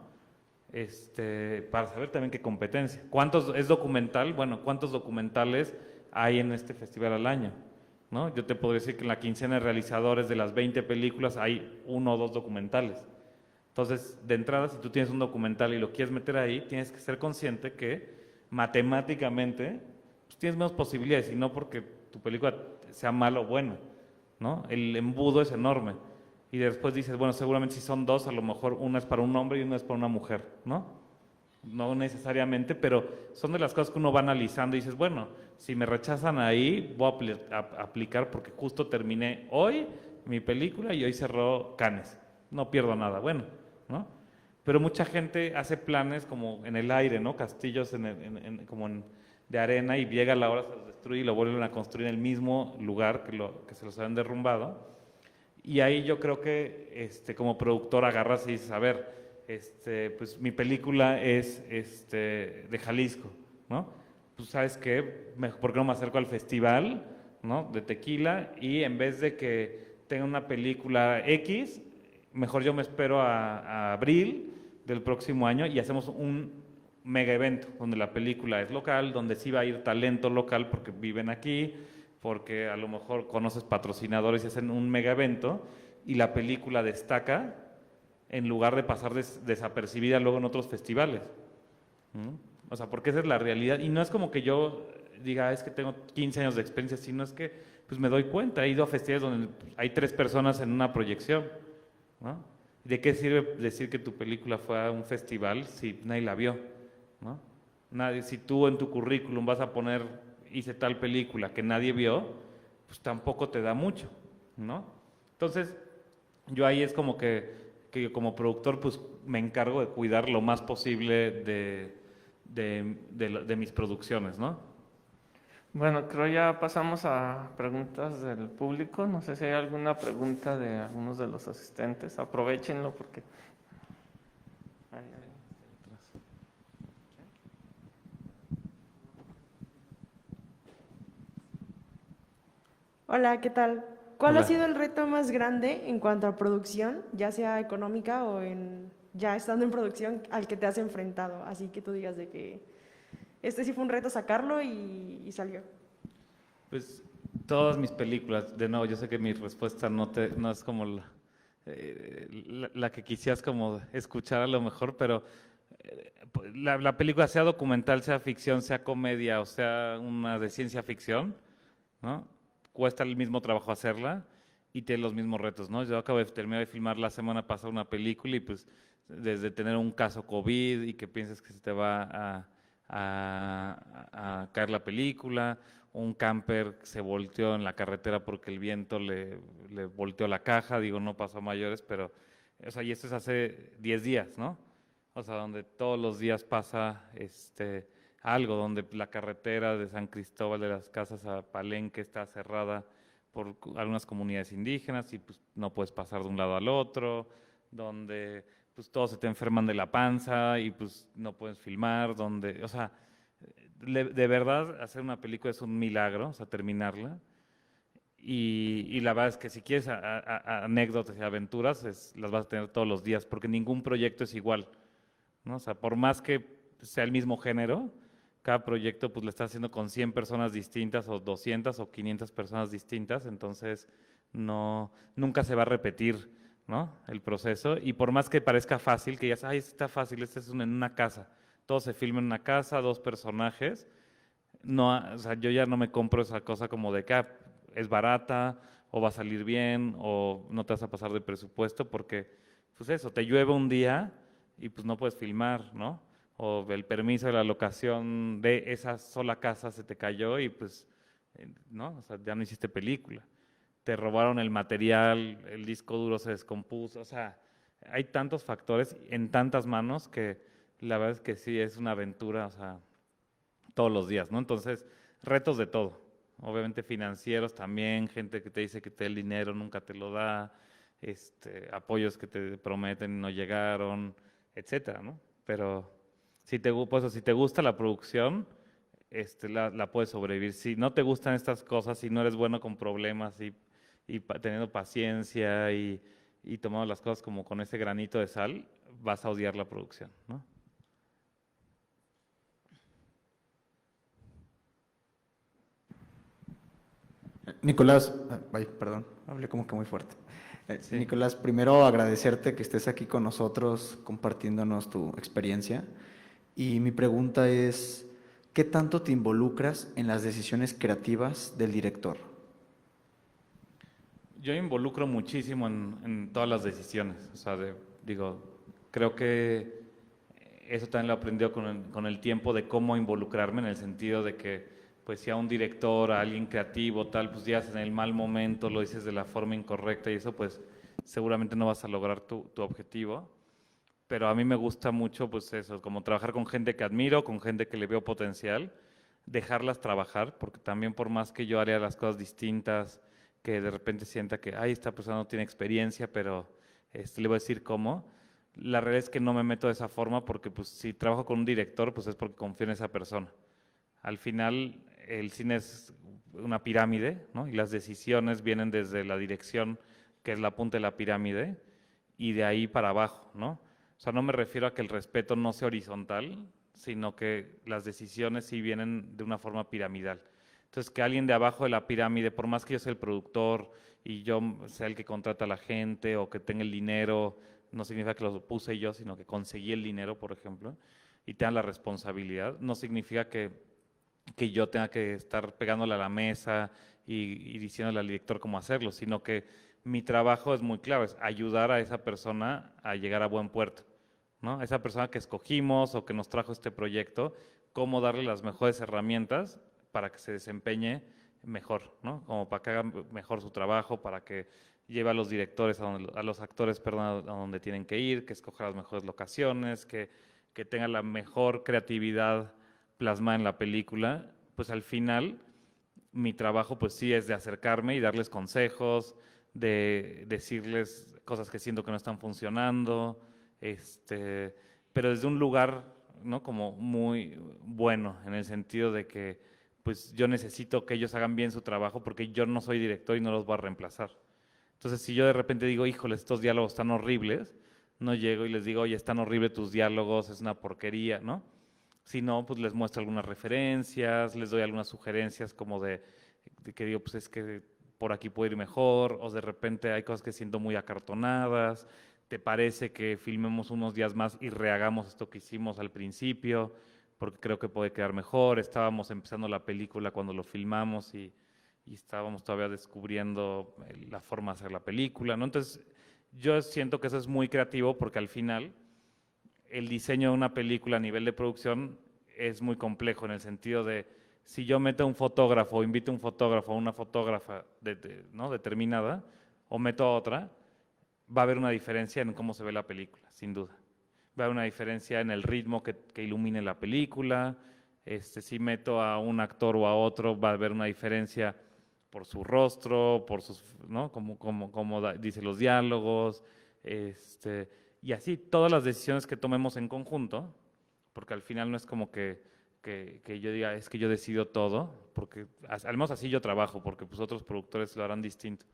Para saber también qué competencia. ¿Cuántos es documental? Bueno, ¿cuántos documentales hay en este festival al año? ¿No? Yo te podría decir que en la quincena de realizadores de las 20 películas hay 1 o 2 documentales. Entonces, de entrada, si tú tienes un documental y lo quieres meter ahí, tienes que ser consciente que matemáticamente pues, tienes menos posibilidades, y no porque tu película sea mala o buena, ¿no? El embudo es enorme. Y después dices, bueno, seguramente si son 2, a lo mejor una es para un hombre y una es para una mujer, ¿no? No necesariamente, pero son de las cosas que uno va analizando y dices, bueno, si me rechazan ahí, voy a aplicar porque justo terminé hoy mi película y hoy cerró Cannes. No pierdo nada, bueno, ¿no? Pero mucha gente hace planes como en el aire, ¿no? Castillos de arena, y llega la hora, se los destruye y lo vuelven a construir en el mismo lugar que se los habían derrumbado. Y ahí yo creo que como productor agarras y dices, a ver, pues mi película es de Jalisco, ¿no? Pues sabes qué, ¿por qué no me acerco al festival, ¿no? De tequila, y en vez de que tenga una película X, mejor yo me espero a abril del próximo año y hacemos un mega evento donde la película es local, donde sí va a ir talento local porque viven aquí, porque a lo mejor conoces patrocinadores y hacen un mega evento y la película destaca en lugar de pasar desapercibida luego en otros festivales. O sea, porque esa es la realidad. Y no es como que yo diga, es que tengo 15 años de experiencia, sino es que pues me doy cuenta. He ido a festivales donde hay 3 personas en una proyección, ¿no? ¿De qué sirve decir que tu película fue a un festival si nadie la vio, ¿no? Nadie, si tú en tu currículum vas a poner, hice tal película que nadie vio, pues tampoco te da mucho, ¿no? Entonces, yo ahí es como que como productor pues me encargo de cuidar lo más posible de mis producciones, ¿no? Bueno, creo ya pasamos a preguntas del público. No sé si hay alguna pregunta de algunos de los asistentes. Aprovechenlo porque... Hola, ¿qué tal? ¿Cuál ha Hola. sido el reto más grande en cuanto a producción, ya sea económica o ya estando en producción, al que te has enfrentado? Así que tú digas de que este sí fue un reto sacarlo y salió. Pues todas mis películas, de nuevo, yo sé que mi respuesta no es como la que quisieras como escuchar a lo mejor, pero la película, sea documental, sea ficción, sea comedia o sea una de ciencia ficción, ¿no? Cuesta el mismo trabajo hacerla y tiene los mismos retos, ¿no? Yo acabo de terminar de filmar la semana pasada una película y pues desde tener un caso COVID y que pienses que se te va a caer la película, un camper se volteó en la carretera porque el viento le volteó la caja, digo, no pasó a mayores, pero, o sea, y esto es hace 10 días, ¿no? O sea, donde todos los días pasa algo, donde la carretera de San Cristóbal de las Casas a Palenque está cerrada por algunas comunidades indígenas y pues no puedes pasar de un lado al otro, donde pues todos se te enferman de la panza y pues no puedes filmar, donde, o sea, de verdad hacer una película es un milagro, o sea, terminarla. Y la verdad es que si quieres anécdotas y aventuras, las vas a tener todos los días, porque ningún proyecto es igual, ¿no? O sea, por más que sea el mismo género, cada proyecto pues lo está haciendo con 100 personas distintas o 200 o 500 personas distintas, entonces nunca se va a repetir, ¿no? El proceso. Y por más que parezca fácil, que ya ay, está fácil, este es en una casa, todo se filma en una casa, 2 personajes, no, o sea, yo ya no me compro esa cosa como de que es barata o va a salir bien o no te vas a pasar de presupuesto porque, pues eso, te llueve un día y pues no puedes filmar, ¿no? O el permiso de la locación de esa sola casa se te cayó y pues, ¿no? O sea, ya no hiciste película. Te robaron el material, el disco duro se descompuso, o sea, hay tantos factores en tantas manos que la verdad es que sí, es una aventura, o sea, todos los días, ¿no? Entonces, retos de todo. Obviamente financieros también, gente que te dice que te dé el dinero, nunca te lo da, apoyos que te prometen y no llegaron, etcétera, ¿no? Pero pues, si te gusta la producción, la puedes sobrevivir. Si no te gustan estas cosas, si no eres bueno con problemas y teniendo paciencia y tomando las cosas como con ese granito de sal, vas a odiar la producción, ¿no? Nicolás, ay, perdón, hablé como que muy fuerte. Sí. Nicolás, primero agradecerte que estés aquí con nosotros compartiéndonos tu experiencia. Y mi pregunta es, ¿qué tanto te involucras en las decisiones creativas del director? Yo involucro muchísimo en todas las decisiones, o sea, digo, creo que eso también lo he aprendido con el tiempo de cómo involucrarme en el sentido de que, pues si a un director, a alguien creativo, tal, pues ya en el mal momento lo dices de la forma incorrecta y eso, pues seguramente no vas a lograr tu objetivo. Pero a mí me gusta mucho, pues eso, como trabajar con gente que admiro, con gente que le veo potencial, dejarlas trabajar, porque también por más que yo haría las cosas distintas, que de repente sienta que, ay, esta persona no tiene experiencia, pero le voy a decir cómo. La realidad es que no me meto de esa forma porque pues si trabajo con un director, pues es porque confío en esa persona. Al final, el cine es una pirámide, ¿no? Y las decisiones vienen desde la dirección, que es la punta de la pirámide, y de ahí para abajo, ¿no? O sea, no me refiero a que el respeto no sea horizontal, sino que las decisiones sí vienen de una forma piramidal. Entonces, que alguien de abajo de la pirámide, por más que yo sea el productor y yo sea el que contrata a la gente o que tenga el dinero, no significa que lo puse yo, sino que conseguí el dinero, por ejemplo, y tenga la responsabilidad, no significa que yo tenga que estar pegándole a la mesa y diciéndole al director cómo hacerlo, sino que mi trabajo es muy claro, es ayudar a esa persona a llegar a buen puerto, ¿no? A esa persona que escogimos o que nos trajo este proyecto, cómo darle las mejores herramientas para que se desempeñe mejor, ¿no? Como para que haga mejor su trabajo, para que lleve a los directores, a los actores, perdón, a donde tienen que ir, que escoja las mejores locaciones, que tenga la mejor creatividad plasmada en la película. Pues al final mi trabajo pues sí es de acercarme y darles consejos, de decirles cosas que siento que no están funcionando, pero desde un lugar, ¿no? Como muy bueno, en el sentido de que pues yo necesito que ellos hagan bien su trabajo porque yo no soy director y no los voy a reemplazar. Entonces, si yo de repente digo, híjole, estos diálogos están horribles, no llego y les digo, oye, están horribles tus diálogos, es una porquería, ¿no? Si no, pues les muestro algunas referencias, les doy algunas sugerencias como de que digo, pues es que por aquí puede ir mejor, o de repente hay cosas que siento muy acartonadas, ¿te parece que filmemos unos días más y rehagamos esto que hicimos al principio? Porque creo que puede quedar mejor. Estábamos empezando la película cuando lo filmamos y estábamos todavía descubriendo la forma de hacer la película, ¿no? Entonces, yo siento que eso es muy creativo porque al final el diseño de una película a nivel de producción es muy complejo en el sentido de si yo meto a un fotógrafo o invito a un fotógrafo o una fotógrafa ¿no? determinada o meto a otra, va a haber una diferencia en cómo se ve la película, sin duda. Va a haber una diferencia en el ritmo que ilumine la película. Si meto a un actor o a otro, va a haber una diferencia por su rostro, por sus, ¿no? Como dice los diálogos, y así todas las decisiones que tomemos en conjunto, porque al final no es como que yo diga, es que yo decido todo, porque al menos así yo trabajo, porque pues otros productores lo harán distinto.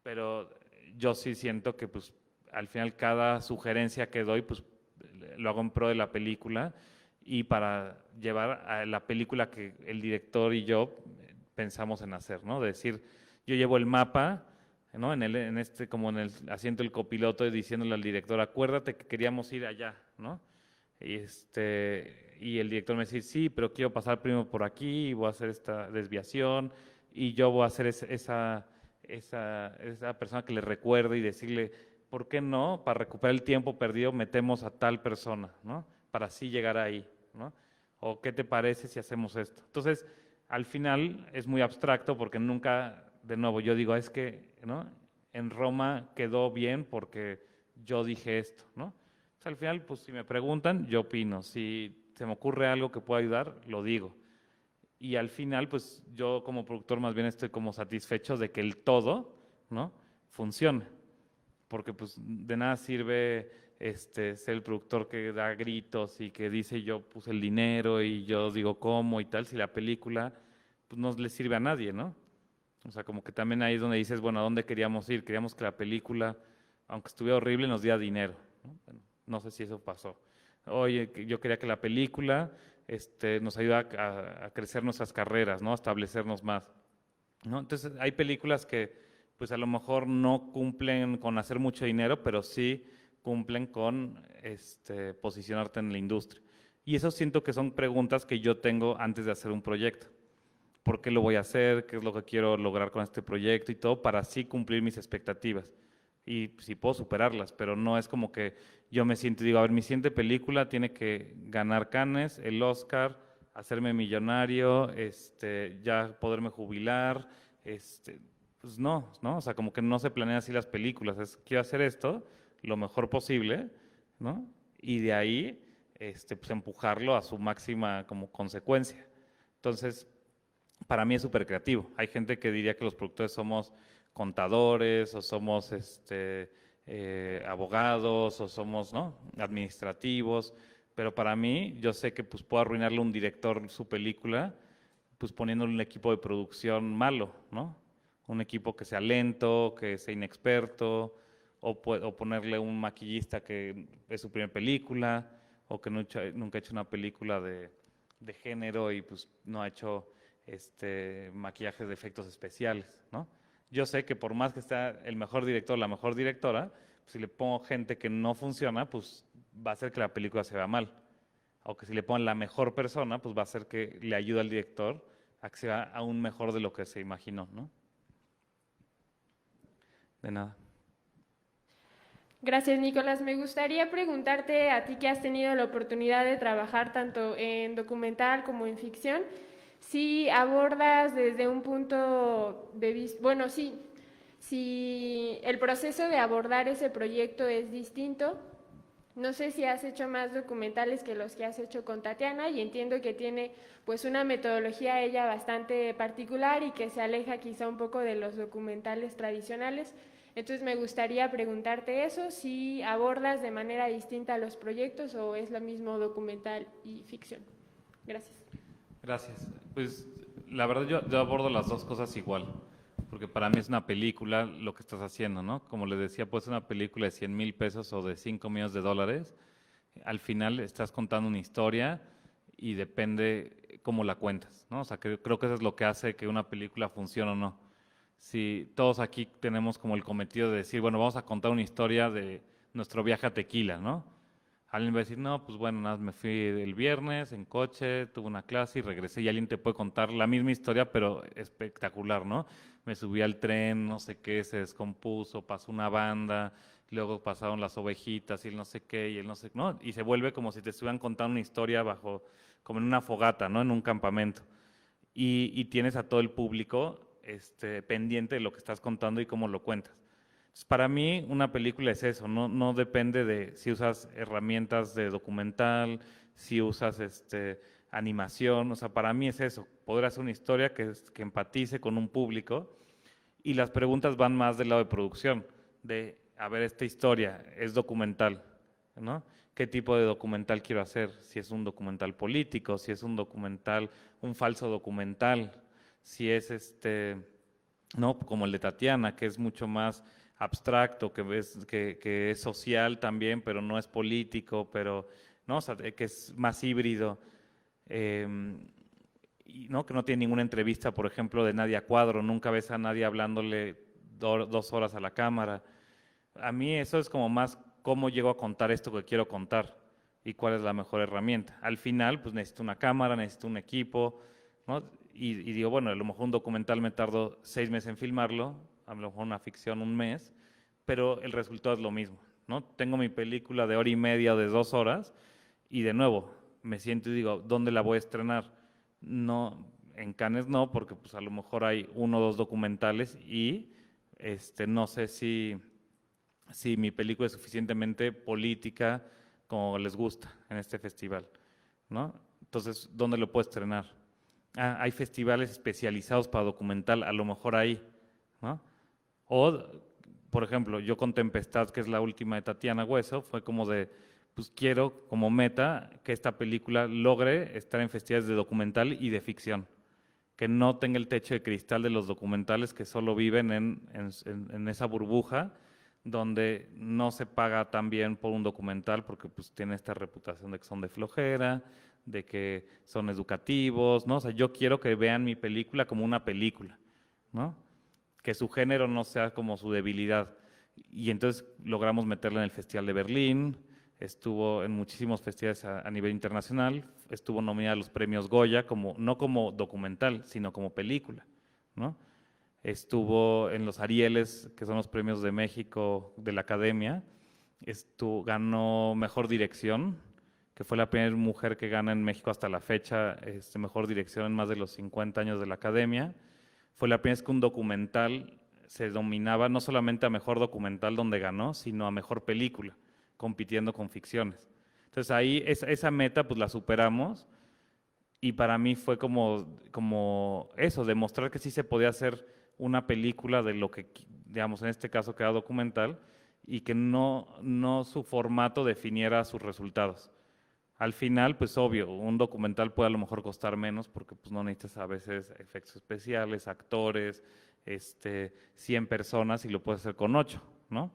Pero yo sí siento que pues al final cada sugerencia que doy, pues lo hago en pro de la película y para llevar a la película que el director y yo pensamos en hacer, ¿no? De decir, yo llevo el mapa, ¿no? Como en el asiento del copiloto y diciéndole al director, acuérdate que queríamos ir allá, ¿no? Y el director me dice, sí, pero quiero pasar primero por aquí y voy a hacer esta desviación y yo voy a hacer esa persona que le recuerde y decirle, ¿por qué no? Para recuperar el tiempo perdido metemos a tal persona, ¿no? Para así llegar ahí, ¿no? ¿O qué te parece si hacemos esto? Entonces, al final es muy abstracto porque nunca, de nuevo, yo digo, es que, ¿no? En Roma quedó bien porque yo dije esto, ¿no? O sea, al final, pues si me preguntan, yo opino. Si se me ocurre algo que pueda ayudar, lo digo. Y al final, pues yo como productor más bien estoy como satisfecho de que el todo, ¿no? Funcione. Porque pues de nada sirve ser el productor que da gritos y que dice yo puse el dinero y yo digo cómo y tal, si la película pues no le sirve a nadie, ¿no? O sea, como que también ahí es donde dices, bueno, ¿a dónde queríamos ir? Queríamos que la película, aunque estuviera horrible, nos diera dinero, ¿no? Bueno, no sé si eso pasó. Oye, yo quería que la película nos ayuda a crecer nuestras carreras, ¿no? A establecernos más, ¿no? Entonces, hay películas que pues a lo mejor no cumplen con hacer mucho dinero, pero sí cumplen con posicionarte en la industria. Y eso siento que son preguntas que yo tengo antes de hacer un proyecto. ¿Por qué lo voy a hacer? ¿Qué es lo que quiero lograr con este proyecto? Y todo para así cumplir mis expectativas. Y si puedo superarlas, pero no es como que yo me siento y digo, a ver, mi siguiente película tiene que ganar Cannes, el Oscar, hacerme millonario, ya poderme jubilar, pues no, o sea, como que no se planean así las películas, es quiero hacer esto lo mejor posible, ¿no? Y de ahí, pues empujarlo a su máxima como consecuencia. Entonces, para mí es súper creativo. Hay gente que diría que los productores somos contadores o somos abogados o somos, ¿no? Administrativos, pero para mí yo sé que pues puedo arruinarle a un director su película pues poniéndole un equipo de producción malo, ¿no? Un equipo que sea lento, que sea inexperto, o ponerle un maquillista que es su primera película, o que nunca ha hecho una película de género y pues no ha hecho maquillajes de efectos especiales, ¿no? Yo sé que por más que sea el mejor director, la mejor directora, pues, si le pongo gente que no funciona, pues va a hacer que la película se vea mal. O que si le ponen la mejor persona, pues va a hacer que le ayude al director a que sea aún mejor de lo que se imaginó, ¿no? De nada. Gracias, Nicolás. Me gustaría preguntarte a ti que has tenido la oportunidad de trabajar tanto en documental como en ficción, si abordas desde un punto de vista, bueno, sí, si el proceso de abordar ese proyecto es distinto. No sé si has hecho más documentales que los que has hecho con Tatiana, y entiendo que tiene pues una metodología ella bastante particular y que se aleja quizá un poco de los documentales tradicionales. Entonces me gustaría preguntarte eso, si abordas de manera distinta los proyectos o es lo mismo documental y ficción. Gracias. Gracias. Pues la verdad yo abordo las dos cosas igual, porque para mí es una película lo que estás haciendo, ¿no? Como les decía, pues una película de 100,000 pesos o de 5 millones de dólares, al final estás contando una historia y depende cómo la cuentas, ¿no? O sea, creo que eso es lo que hace que una película funcione o no. Si todos aquí tenemos como el cometido de decir, bueno, vamos a contar una historia de nuestro viaje a Tequila, ¿no? Alguien va a decir, no, pues bueno, nada, me fui el viernes en coche, tuve una clase y regresé, y alguien te puede contar la misma historia, pero espectacular, ¿no? Me subí al tren, no sé qué, se descompuso, pasó una banda, luego pasaron las ovejitas y el no sé qué, y el no sé, ¿no? Y se vuelve como si te estuvieran contando una historia como en una fogata, ¿no? En un campamento. Y tienes a todo el público pendiente de lo que estás contando y cómo lo cuentas. Entonces, para mí, una película es eso, no depende de si usas herramientas de documental, si usas animación, o sea, para mí es eso, poder hacer una historia que empatice con un público, y las preguntas van más del lado de producción, de, a ver, esta historia es documental, ¿no? ¿Qué tipo de documental quiero hacer? Si es un documental político, si es un documental, un falso documental, si es ¿no? Como el de Tatiana, que es mucho más abstracto, que es social también, pero no es político, pero, ¿no? O sea, que es más híbrido, y, ¿no? Que no tiene ninguna entrevista, por ejemplo, de Nadia Cuadro, nunca ves a nadie hablándole 2 horas a la cámara. A mí eso es como más cómo llego a contar esto que quiero contar y cuál es la mejor herramienta. Al final, pues necesito una cámara, necesito un equipo, ¿no? Y digo, bueno, a lo mejor un documental me tardo 6 meses en filmarlo, a lo mejor una ficción 1 mes, pero el resultado es lo mismo, ¿no? Tengo mi película de 1 hora y media o de 2 horas y de nuevo me siento y digo, ¿dónde la voy a estrenar? No, en Cannes no, porque pues a lo mejor hay 1 o 2 documentales y no sé si mi película es suficientemente política como les gusta en este festival, ¿no? Entonces, ¿dónde lo puedo estrenar? Hay festivales especializados para documental, a lo mejor ahí, ¿no? O, por ejemplo, yo con Tempestad, que es la última de Tatiana Hueso, fue como de, pues quiero como meta que esta película logre estar en festivales de documental y de ficción, que no tenga el techo de cristal de los documentales que solo viven en esa burbuja donde no se paga tan bien por un documental porque pues tiene esta reputación de que son de flojera, de que son educativos, ¿no? O sea, yo quiero que vean mi película como una película, ¿no? Que su género no sea como su debilidad. Y entonces logramos meterla en el Festival de Berlín, estuvo en muchísimos festivales a nivel internacional, estuvo nominada a los premios Goya, no como documental, sino como película, ¿no? Estuvo en los Arieles, que son los premios de México de la Academia, ganó Mejor Dirección, que fue la primera mujer que gana en México hasta la fecha Mejor Dirección en más de los 50 años de la Academia. Fue la primera vez que un documental se nominaba no solamente a Mejor Documental donde ganó, sino a Mejor Película, compitiendo con ficciones. Entonces ahí esa meta pues la superamos, y para mí fue como eso, demostrar que sí se podía hacer una película de lo que, digamos, en este caso queda documental, y que no su formato definiera sus resultados. Al final, pues obvio, un documental puede a lo mejor costar menos porque pues no necesitas a veces efectos especiales, actores, 100 personas, y lo puedes hacer con 8, ¿no?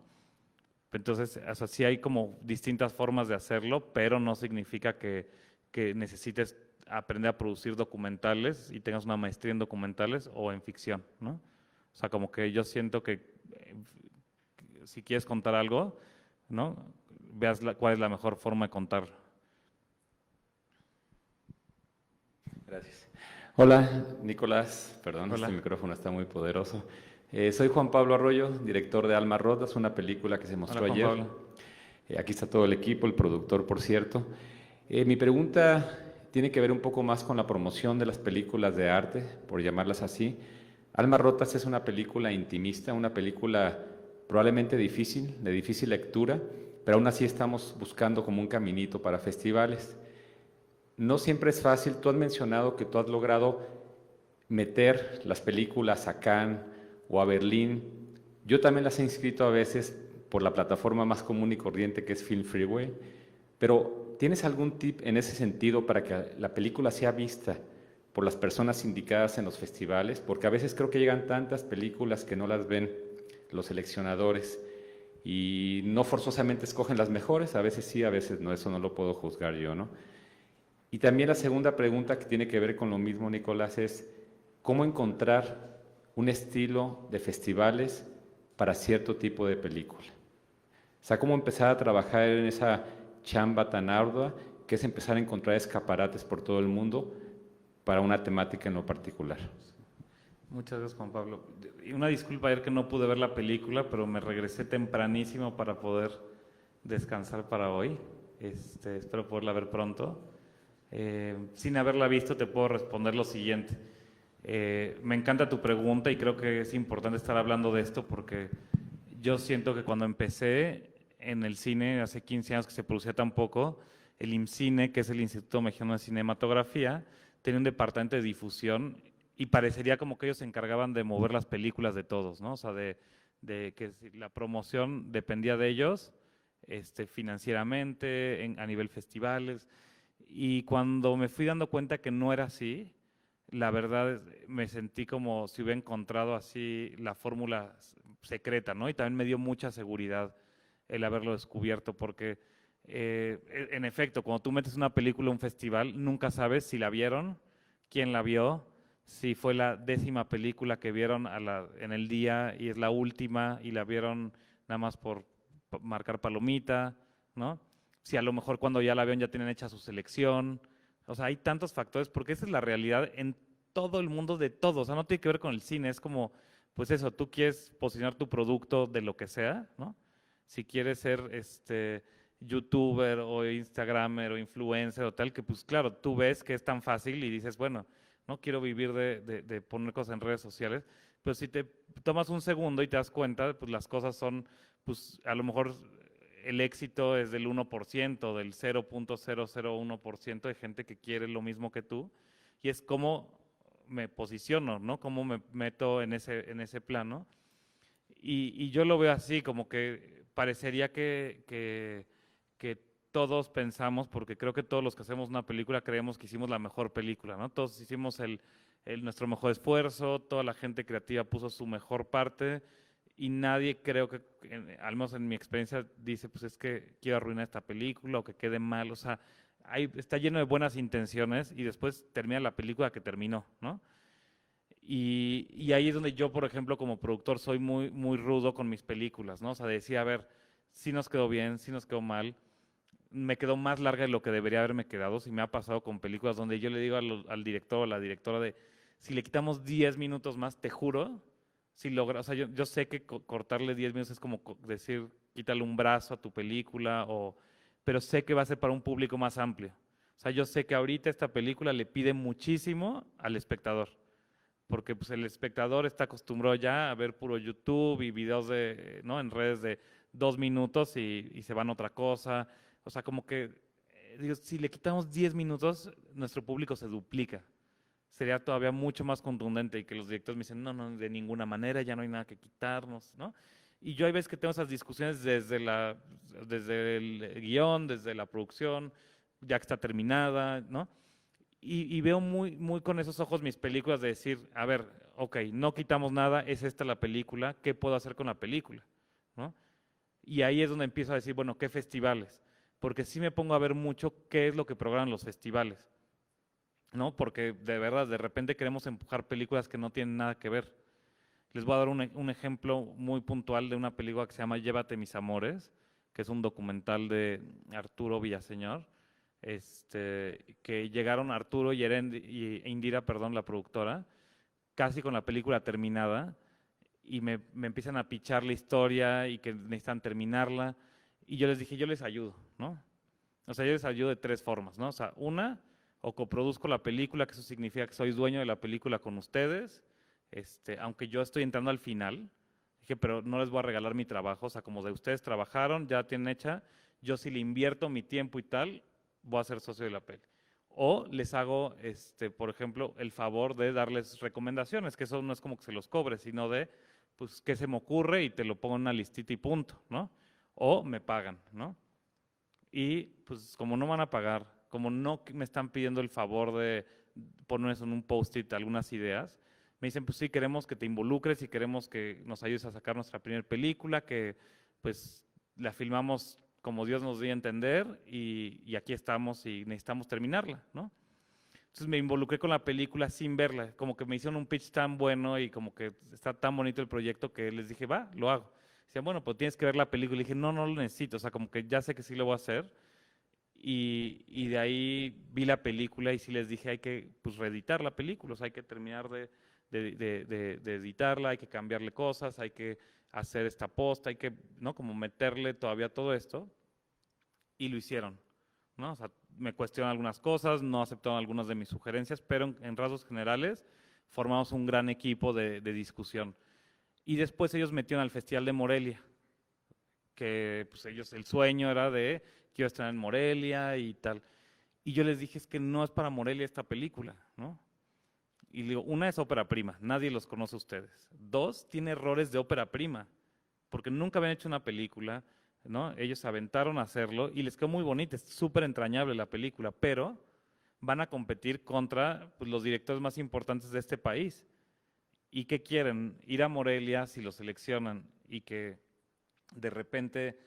Entonces, o sea, sí hay como distintas formas de hacerlo, pero no significa que necesites aprender a producir documentales y tengas una maestría en documentales o en ficción, ¿no? O sea, como que yo siento que si quieres contar algo, ¿no? Veas cuál es la mejor forma de contarlo. Gracias. Hola, Nicolás. Perdón, Hola. este micrófono está muy poderoso. Soy Juan Pablo Arroyo, director de Almas Rotas, una película que se mostró Hola, Juan ayer. Pablo. Aquí está todo el equipo, el productor, por cierto. Mi pregunta tiene que ver un poco más con la promoción de las películas de arte, por llamarlas así. Almas Rotas es una película intimista, una película probablemente difícil, de difícil lectura, pero aún así estamos buscando como un caminito para festivales. No siempre es fácil. Tú has mencionado que tú has logrado meter las películas a Cannes o a Berlín. Yo también las he inscrito a veces por la plataforma más común y corriente que es Film Freeway, pero ¿tienes algún tip en ese sentido para que la película sea vista por las personas indicadas en los festivales? Porque a veces creo que llegan tantas películas que no las ven los seleccionadores y no forzosamente escogen las mejores, a veces sí, a veces no, eso no lo puedo juzgar yo, ¿no? Y también la segunda pregunta que tiene que ver con lo mismo, Nicolás, es ¿cómo encontrar un estilo de festivales para cierto tipo de película? O sea, ¿cómo empezar a trabajar en esa chamba tan ardua que es empezar a encontrar escaparates por todo el mundo para una temática en lo particular? Muchas gracias, Juan Pablo. Y una disculpa ayer que no pude ver la película, pero me regresé tempranísimo para poder descansar para hoy. Espero poderla ver pronto. Sin haberla visto, te puedo responder lo siguiente. Me encanta tu pregunta y creo que es importante estar hablando de esto porque yo siento que cuando empecé en el cine, hace 15 años que se producía tan poco, el IMCINE, que es el Instituto Mexicano de Cinematografía, tenía un departamento de difusión y parecería como que ellos se encargaban de mover las películas de todos, ¿no? O sea, de que la promoción dependía de ellos financieramente, a nivel festivales. Y cuando me fui dando cuenta que no era así, la verdad me sentí como si hubiera encontrado así la fórmula secreta, ¿no? Y también me dio mucha seguridad el haberlo descubierto, porque en efecto, cuando tú metes una película a un festival, nunca sabes si la vieron, quién la vio, si fue la 10ª película que vieron en el día y es la última y la vieron nada más por marcar palomita, ¿no? Si a lo mejor cuando ya la vieron ya tienen hecha su selección. O sea, hay tantos factores, porque esa es la realidad en todo el mundo de todo. O sea, no tiene que ver con el cine, es como, pues eso, tú quieres posicionar tu producto de lo que sea, ¿no? Si quieres ser youtuber o instagramer o influencer o tal, que pues claro, tú ves que es tan fácil y dices, bueno, no quiero vivir de poner cosas en redes sociales, pero si te tomas un segundo y te das cuenta, pues las cosas son, pues a lo mejor el éxito es del 1%, del 0.001% de gente que quiere lo mismo que tú, y es cómo me posiciono, ¿no? Cómo me meto en ese plano. Y yo lo veo así, como que parecería que todos pensamos, porque creo que todos los que hacemos una película creemos que hicimos la mejor película, ¿no? Todos hicimos nuestro mejor esfuerzo, toda la gente creativa puso su mejor parte, y nadie creo que, al menos en mi experiencia, dice, pues es que quiero arruinar esta película o que quede mal. O sea, está lleno de buenas intenciones y después termina la película que terminó, ¿no? Y ahí es donde yo, por ejemplo, como productor, soy muy, muy rudo con mis películas, ¿no? O sea, decía, a ver, si nos quedó bien, si nos quedó mal, me quedó más larga de lo que debería haberme quedado. Si me ha pasado con películas donde yo le digo al director o a la directora de, si le quitamos 10 minutos más, te juro, si logra, o sea, yo sé que cortarle 10 minutos es como decir, quítale un brazo a tu película, pero sé que va a ser para un público más amplio. O sea, yo sé que ahorita esta película le pide muchísimo al espectador, porque pues, el espectador está acostumbrado ya a ver puro YouTube y videos ¿no? en redes de 2 minutos y se van a otra cosa. O sea, como que, digo, si le quitamos 10 minutos, nuestro público se duplica. Sería todavía mucho más contundente y que los directores me dicen, no, no, de ninguna manera, ya no hay nada que quitarnos, ¿no? Y yo hay veces que tengo esas discusiones desde el guión, desde la producción, ya que está terminada, ¿no? Y veo muy, muy con esos ojos mis películas de decir, a ver, ok, no quitamos nada, es esta la película, ¿qué puedo hacer con la película? ¿No? Y ahí es donde empiezo a decir, bueno, ¿qué festivales? Porque sí me pongo a ver mucho qué es lo que programan los festivales, ¿no? Porque de verdad, de repente queremos empujar películas que no tienen nada que ver. Les voy a dar un ejemplo muy puntual de una película que se llama Llévate mis amores, que es un documental de Arturo Villaseñor, que llegaron Arturo y Indira, perdón, la productora, casi con la película terminada, y me empiezan a pichar la historia y que necesitan terminarla, y yo les dije, yo les ayudo, ¿no? O sea, yo les ayudo de tres formas, ¿no? O sea, una, o coproduzco la película, que eso significa que soy dueño de la película con ustedes, aunque yo estoy entrando al final, dije, pero no les voy a regalar mi trabajo, o sea, como de ustedes trabajaron, ya la tienen hecha, yo si le invierto mi tiempo y tal, voy a ser socio de la peli. O les hago, por ejemplo, el favor de darles recomendaciones, que eso no es como que se los cobre, sino de, pues, qué se me ocurre y te lo pongo en una listita y punto, ¿no? O me pagan, ¿no? Y pues como no van a pagar, como no me están pidiendo el favor de ponernos en un post-it algunas ideas, me dicen, pues sí, queremos que te involucres y queremos que nos ayudes a sacar nuestra primera película, que pues la filmamos como Dios nos dio a entender y aquí estamos y necesitamos terminarla, ¿no? Entonces me involucré con la película sin verla, como que me hicieron un pitch tan bueno y como que está tan bonito el proyecto que les dije, va, lo hago. Decían, bueno, pues tienes que ver la película. Y dije, no, no lo necesito, o sea, como que ya sé que sí lo voy a hacer. Y de ahí vi la película y sí les dije, hay que pues reeditar la película, o sea, hay que terminar de editarla, hay que cambiarle cosas, hay que hacer esta posta, hay que, ¿no? Como meterle todavía todo esto. Y lo hicieron, ¿no? O sea, me cuestionan algunas cosas, no aceptaron algunas de mis sugerencias, pero en rasgos generales formamos un gran equipo de discusión. Y después ellos metieron al Festival de Morelia, que pues ellos, el sueño era de, quiero estar en Morelia y tal. Y yo les dije, es que no es para Morelia esta película, ¿no? Y digo, una es ópera prima, nadie los conoce a ustedes. Dos, tiene errores de ópera prima, porque nunca habían hecho una película, ¿no? Ellos se aventaron a hacerlo y les quedó muy bonita, es súper entrañable la película, pero van a competir contra pues, los directores más importantes de este país. ¿Y qué quieren? Ir a Morelia si los seleccionan y que de repente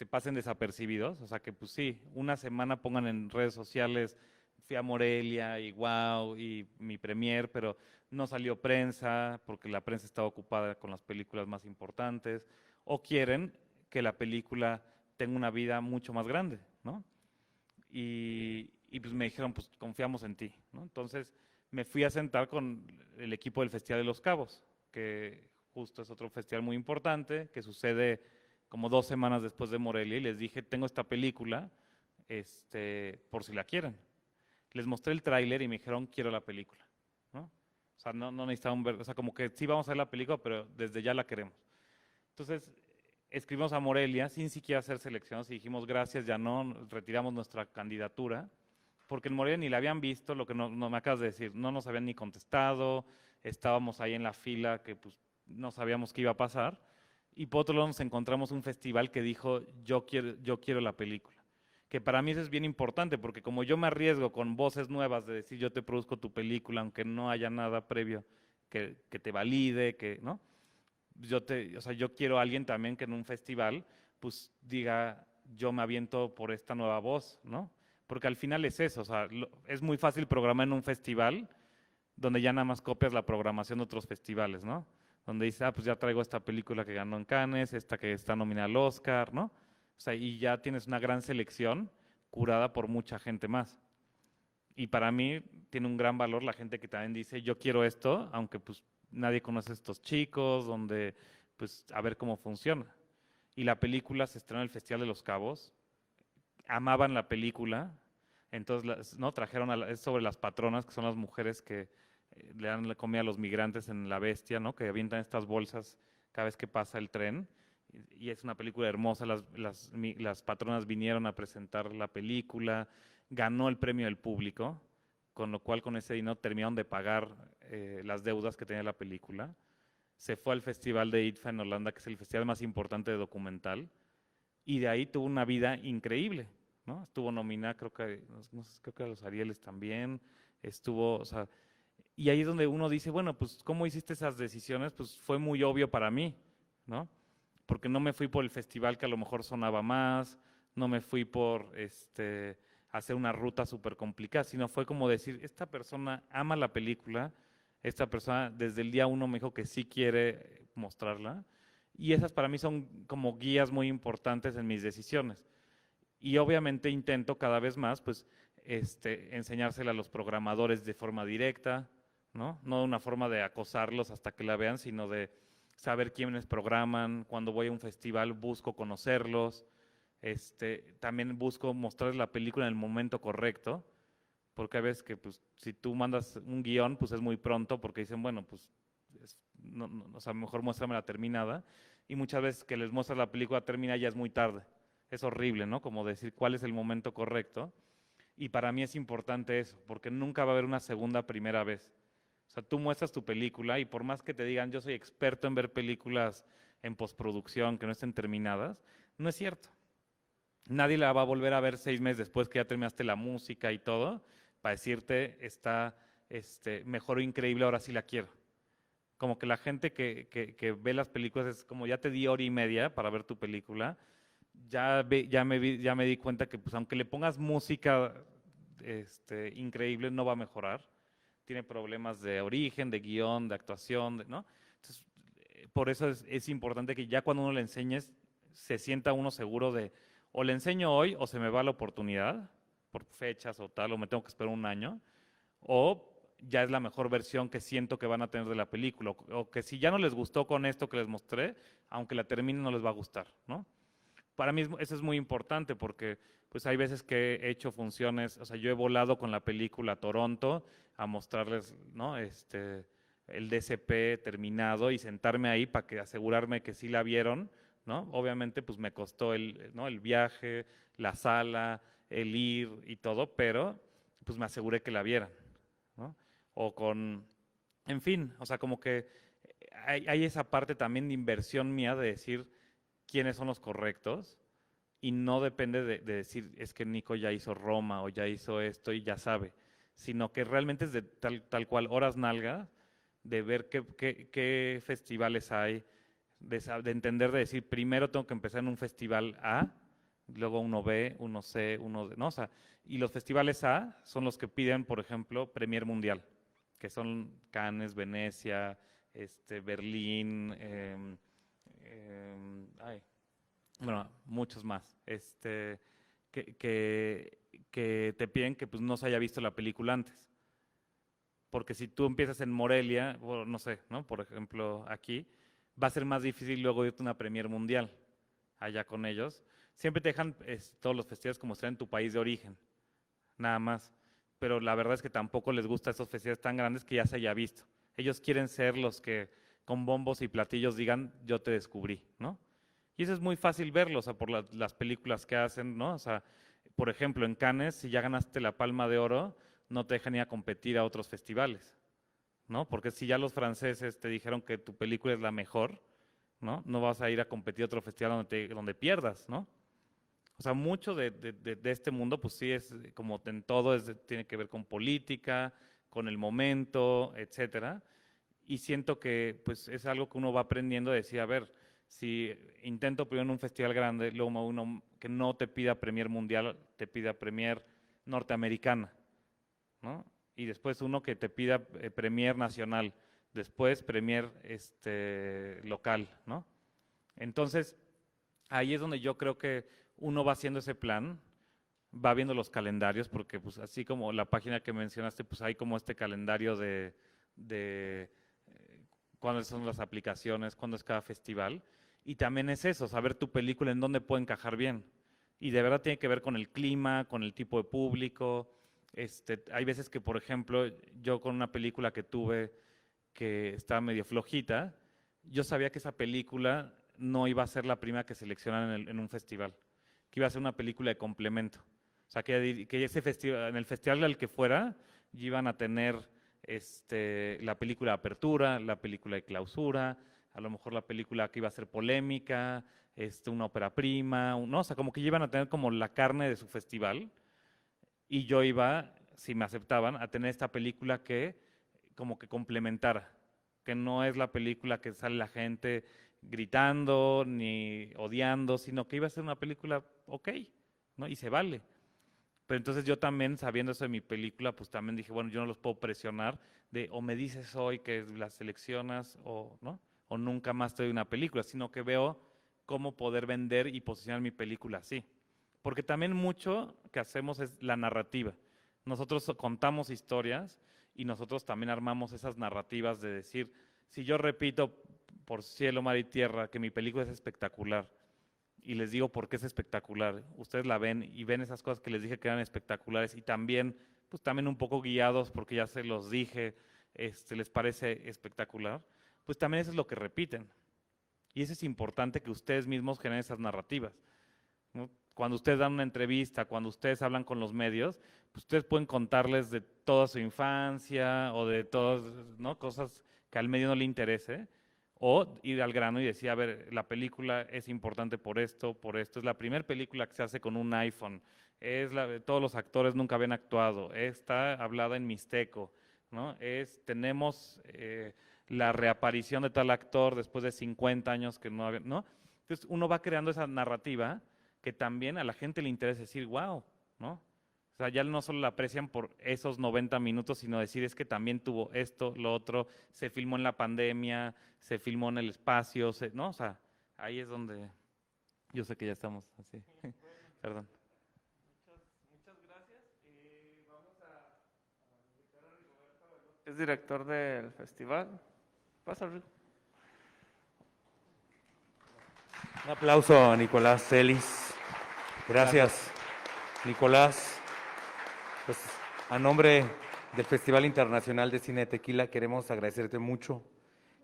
pasen desapercibidos, o sea que pues sí, una semana pongan en redes sociales, fui a Morelia y wow, y mi premier, pero no salió prensa porque la prensa estaba ocupada con las películas más importantes, o quieren que la película tenga una vida mucho más grande, ¿no? Y pues me dijeron, pues confiamos en ti, ¿no? Entonces me fui a sentar con el equipo del Festival de Los Cabos, que justo es otro festival muy importante, que sucede como 2 semanas después de Morelia, y les dije, tengo esta película, por si la quieren. Les mostré el tráiler y me dijeron, quiero la película, ¿no? O sea, no necesitaban ver, o sea, como que sí vamos a ver la película, pero desde ya la queremos. Entonces, escribimos a Morelia sin siquiera hacer selecciones y dijimos, gracias, ya no, retiramos nuestra candidatura, porque en Morelia ni la habían visto, lo que no me acabas de decir, no nos habían ni contestado, estábamos ahí en la fila que pues no sabíamos qué iba a pasar, y por otro lado nos encontramos un festival que dijo, yo quiero la película, que para mí eso es bien importante, porque como yo me arriesgo con voces nuevas de decir, yo te produzco tu película, aunque no haya nada previo que te valide, que, ¿no? O sea, yo quiero a alguien también que en un festival, pues diga, yo me aviento por esta nueva voz, ¿no? Porque al final es eso, o sea, es muy fácil programar en un festival donde ya nada más copias la programación de otros festivales, ¿no? Donde dices, pues ya traigo esta película que ganó en Cannes, esta que está nominada al Oscar, ¿no? O sea, y ya tienes una gran selección curada por mucha gente más. Y para mí tiene un gran valor la gente que también dice, yo quiero esto, aunque pues nadie conoce a estos chicos, donde pues a ver cómo funciona. Y la película se estrenó en el Festival de Los Cabos, amaban la película, entonces ¿no? Trajeron, es sobre las patronas, que son las mujeres que le dan la comida a los migrantes en La Bestia, ¿no? Que avientan estas bolsas cada vez que pasa el tren, y es una película hermosa, las patronas vinieron a presentar la película, ganó el premio del público, con lo cual con ese dinero terminaron de pagar las deudas que tenía la película. Se fue al Festival de IDFA en Holanda, que es el festival más importante de documental, y de ahí tuvo una vida increíble, ¿no? Estuvo nominada, creo que a los Arieles también, o sea, y ahí es donde uno dice, bueno, pues, ¿cómo hiciste esas decisiones? Pues fue muy obvio para mí, ¿no? porque no me fui por el festival que a lo mejor sonaba más, no me fui por hacer una ruta súper complicada, sino fue como decir, esta persona ama la película, esta persona desde el día uno me dijo que sí quiere mostrarla, y esas para mí son como guías muy importantes en mis decisiones. Y obviamente intento cada vez más, pues, enseñársela a los programadores de forma directa, ¿no? No de una forma de acosarlos hasta que la vean, sino de saber quiénes programan. Cuando voy a un festival busco conocerlos. También busco mostrarles la película en el momento correcto, porque a veces que, pues, si tú mandas un guión, pues es muy pronto, porque dicen, bueno, pues, o sea, mejor muéstramela terminada. Y muchas veces que les muestras la película terminada ya es muy tarde. Es horrible, ¿no? Como decir cuál es el momento correcto. Y para mí es importante eso, porque nunca va a haber una segunda, primera vez. O sea, tú muestras tu película y por más que te digan, yo soy experto en ver películas en postproducción que no estén terminadas, no es cierto. Nadie la va a volver a ver 6 meses después que ya terminaste la música y todo, para decirte, está mejor o increíble, ahora sí la quiero. Como que la gente que ve las películas es como, ya te di hora y media para ver tu película, ya me di cuenta que, pues, aunque le pongas música increíble, no va a mejorar. Tiene problemas de origen, de guión, de actuación, ¿no? Entonces, por eso es importante que ya cuando uno le enseñes, se sienta uno seguro de, o le enseño hoy o se me va la oportunidad, por fechas o tal, o me tengo que esperar un año, o ya es la mejor versión que siento que van a tener de la película, o que si ya no les gustó con esto que les mostré, aunque la terminen no les va a gustar, ¿no? Para mí eso es muy importante porque pues hay veces que he hecho funciones, o sea, yo he volado con la película a Toronto a mostrarles, ¿no? El DCP terminado y sentarme ahí para que asegurarme que sí la vieron, ¿no? Obviamente pues me costó ¿no? el viaje, la sala, el ir y todo, pero pues me aseguré que la vieran, ¿no? O en fin, o sea, como que hay esa parte también de inversión mía de decir quiénes son los correctos y no depende de decir es que Nico ya hizo Roma o ya hizo esto y ya sabe, sino que realmente es de tal cual horas nalga, de ver qué festivales hay, de entender, de decir primero tengo que empezar en un festival A, luego uno B, uno C, uno D, ¿no? O sea, y los festivales A son los que piden, por ejemplo, Premier Mundial, que son Cannes, Venecia, Berlín, bueno, muchos más, que te piden que pues no se haya visto la película antes. Porque si tú empiezas en Morelia, o no sé, ¿no? Por ejemplo, aquí, va a ser más difícil luego irte a una premier mundial allá con ellos. Siempre te dejan todos los festivales como estar en tu país de origen, nada más. Pero la verdad es que tampoco les gusta esos festivales tan grandes que ya se haya visto. Ellos quieren ser los que con bombos y platillos digan, yo te descubrí, ¿no? Y eso es muy fácil verlo, o sea, por las películas que hacen, ¿no? O sea, por ejemplo, en Cannes, si ya ganaste la Palma de Oro, no te dejan ir a competir a otros festivales, ¿no? Porque si ya los franceses te dijeron que tu película es la mejor, ¿no? No vas a ir a competir a otro festival donde pierdas, ¿no? O sea, mucho de este mundo, pues sí, es como en todo, tiene que ver con política, con el momento, etcétera. Y siento que pues es algo que uno va aprendiendo a decir, a ver, si intento primero en un festival grande, luego uno que no te pida premier mundial, te pida premier norteamericana, ¿no? Y después uno que te pida premier nacional, después premier local, ¿no? Entonces, ahí es donde yo creo que uno va haciendo ese plan, va viendo los calendarios, porque pues así como la página que mencionaste, pues hay como este calendario de cuáles son las aplicaciones, cuándo es cada festival, y también es eso, saber tu película en dónde puede encajar bien. Y de verdad tiene que ver con el clima, con el tipo de público. Hay veces que, por ejemplo, yo con una película que tuve que estaba medio flojita, yo sabía que esa película no iba a ser la primera que seleccionaran en un festival, que iba a ser una película de complemento. O sea, que ese festival, en el festival al que fuera, iban a tener la película de apertura, la película de clausura, a lo mejor la película que iba a ser polémica, una ópera prima, ¿no? O sea, como que iban a tener como la carne de su festival y yo iba, si me aceptaban, a tener esta película que como que complementara, que no es la película que sale la gente gritando ni odiando, sino que iba a ser una película ok, ¿no? Y se vale. Pero entonces yo también, sabiendo eso de mi película, pues también dije, bueno, yo no los puedo presionar de o me dices hoy que las seleccionas o no, o nunca más te doy una película, sino que veo cómo poder vender y posicionar mi película así. Porque también mucho que hacemos es la narrativa. Nosotros contamos historias y nosotros también armamos esas narrativas de decir, si yo repito por cielo, mar y tierra que mi película es espectacular y les digo por qué es espectacular, ustedes la ven y ven esas cosas que les dije que eran espectaculares y también, pues también un poco guiados porque ya se los dije, les parece espectacular, pues también eso es lo que repiten. Y eso es importante que ustedes mismos generen esas narrativas, ¿no? Cuando ustedes dan una entrevista, cuando ustedes hablan con los medios, pues ustedes pueden contarles de toda su infancia o de todas, ¿no?, cosas que al medio no le interese, o ir al grano y decir, a ver, la película es importante por esto, es la primera película que se hace con un iPhone, todos los actores nunca habían actuado, está hablada en mixteco, ¿no? Tenemos la reaparición de tal actor después de 50 años que no había, ¿no? Entonces uno va creando esa narrativa que también a la gente le interesa decir, wow, ¿no? O sea, ya no solo la aprecian por esos 90 minutos, sino decir es que también tuvo esto, lo otro, se filmó en la pandemia, se filmó en el espacio, ¿no? O sea, ahí es donde yo sé que ya estamos así. Perdón. Muchas gracias. Vamos a invitar a Rigoberto, es director del festival. Pasa, Rigo. Un aplauso a Nicolás Celis. Gracias, Nicolás. Pues, a nombre del Festival Internacional de Cine de Tequila queremos agradecerte mucho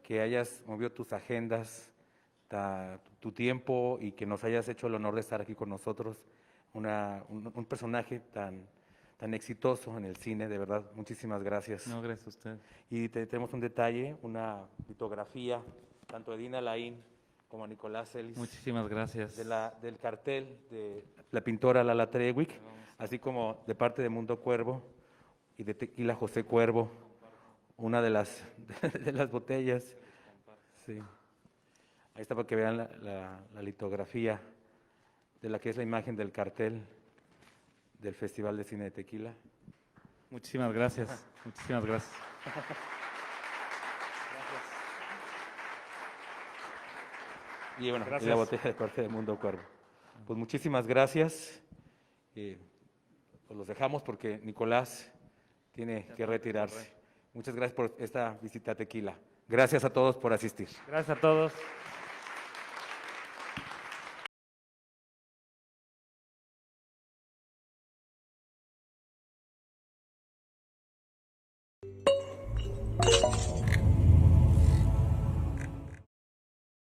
que hayas movido tus agendas, tu tiempo y que nos hayas hecho el honor de estar aquí con nosotros. Un personaje tan exitoso en el cine, de verdad, muchísimas gracias. No, gracias a usted. Y tenemos un detalle, una litografía, tanto de Dina Laín como a Nicolás Celis. Muchísimas gracias. Del cartel de la pintora Lala Trewick, así como de parte de Mundo Cuervo y de Tequila José Cuervo, una de las botellas. Sí. Ahí está para que vean la litografía de la que es la imagen del cartel del Festival de Cine de Tequila. Muchísimas gracias. Muchísimas gracias. Y bueno, Gracias. y la botella de parte de Mundo Cuervo. Pues muchísimas gracias. Pues los dejamos porque Nicolás tiene que retirarse. Muchas gracias por esta visita a Tequila. Gracias a todos por asistir. Gracias a todos.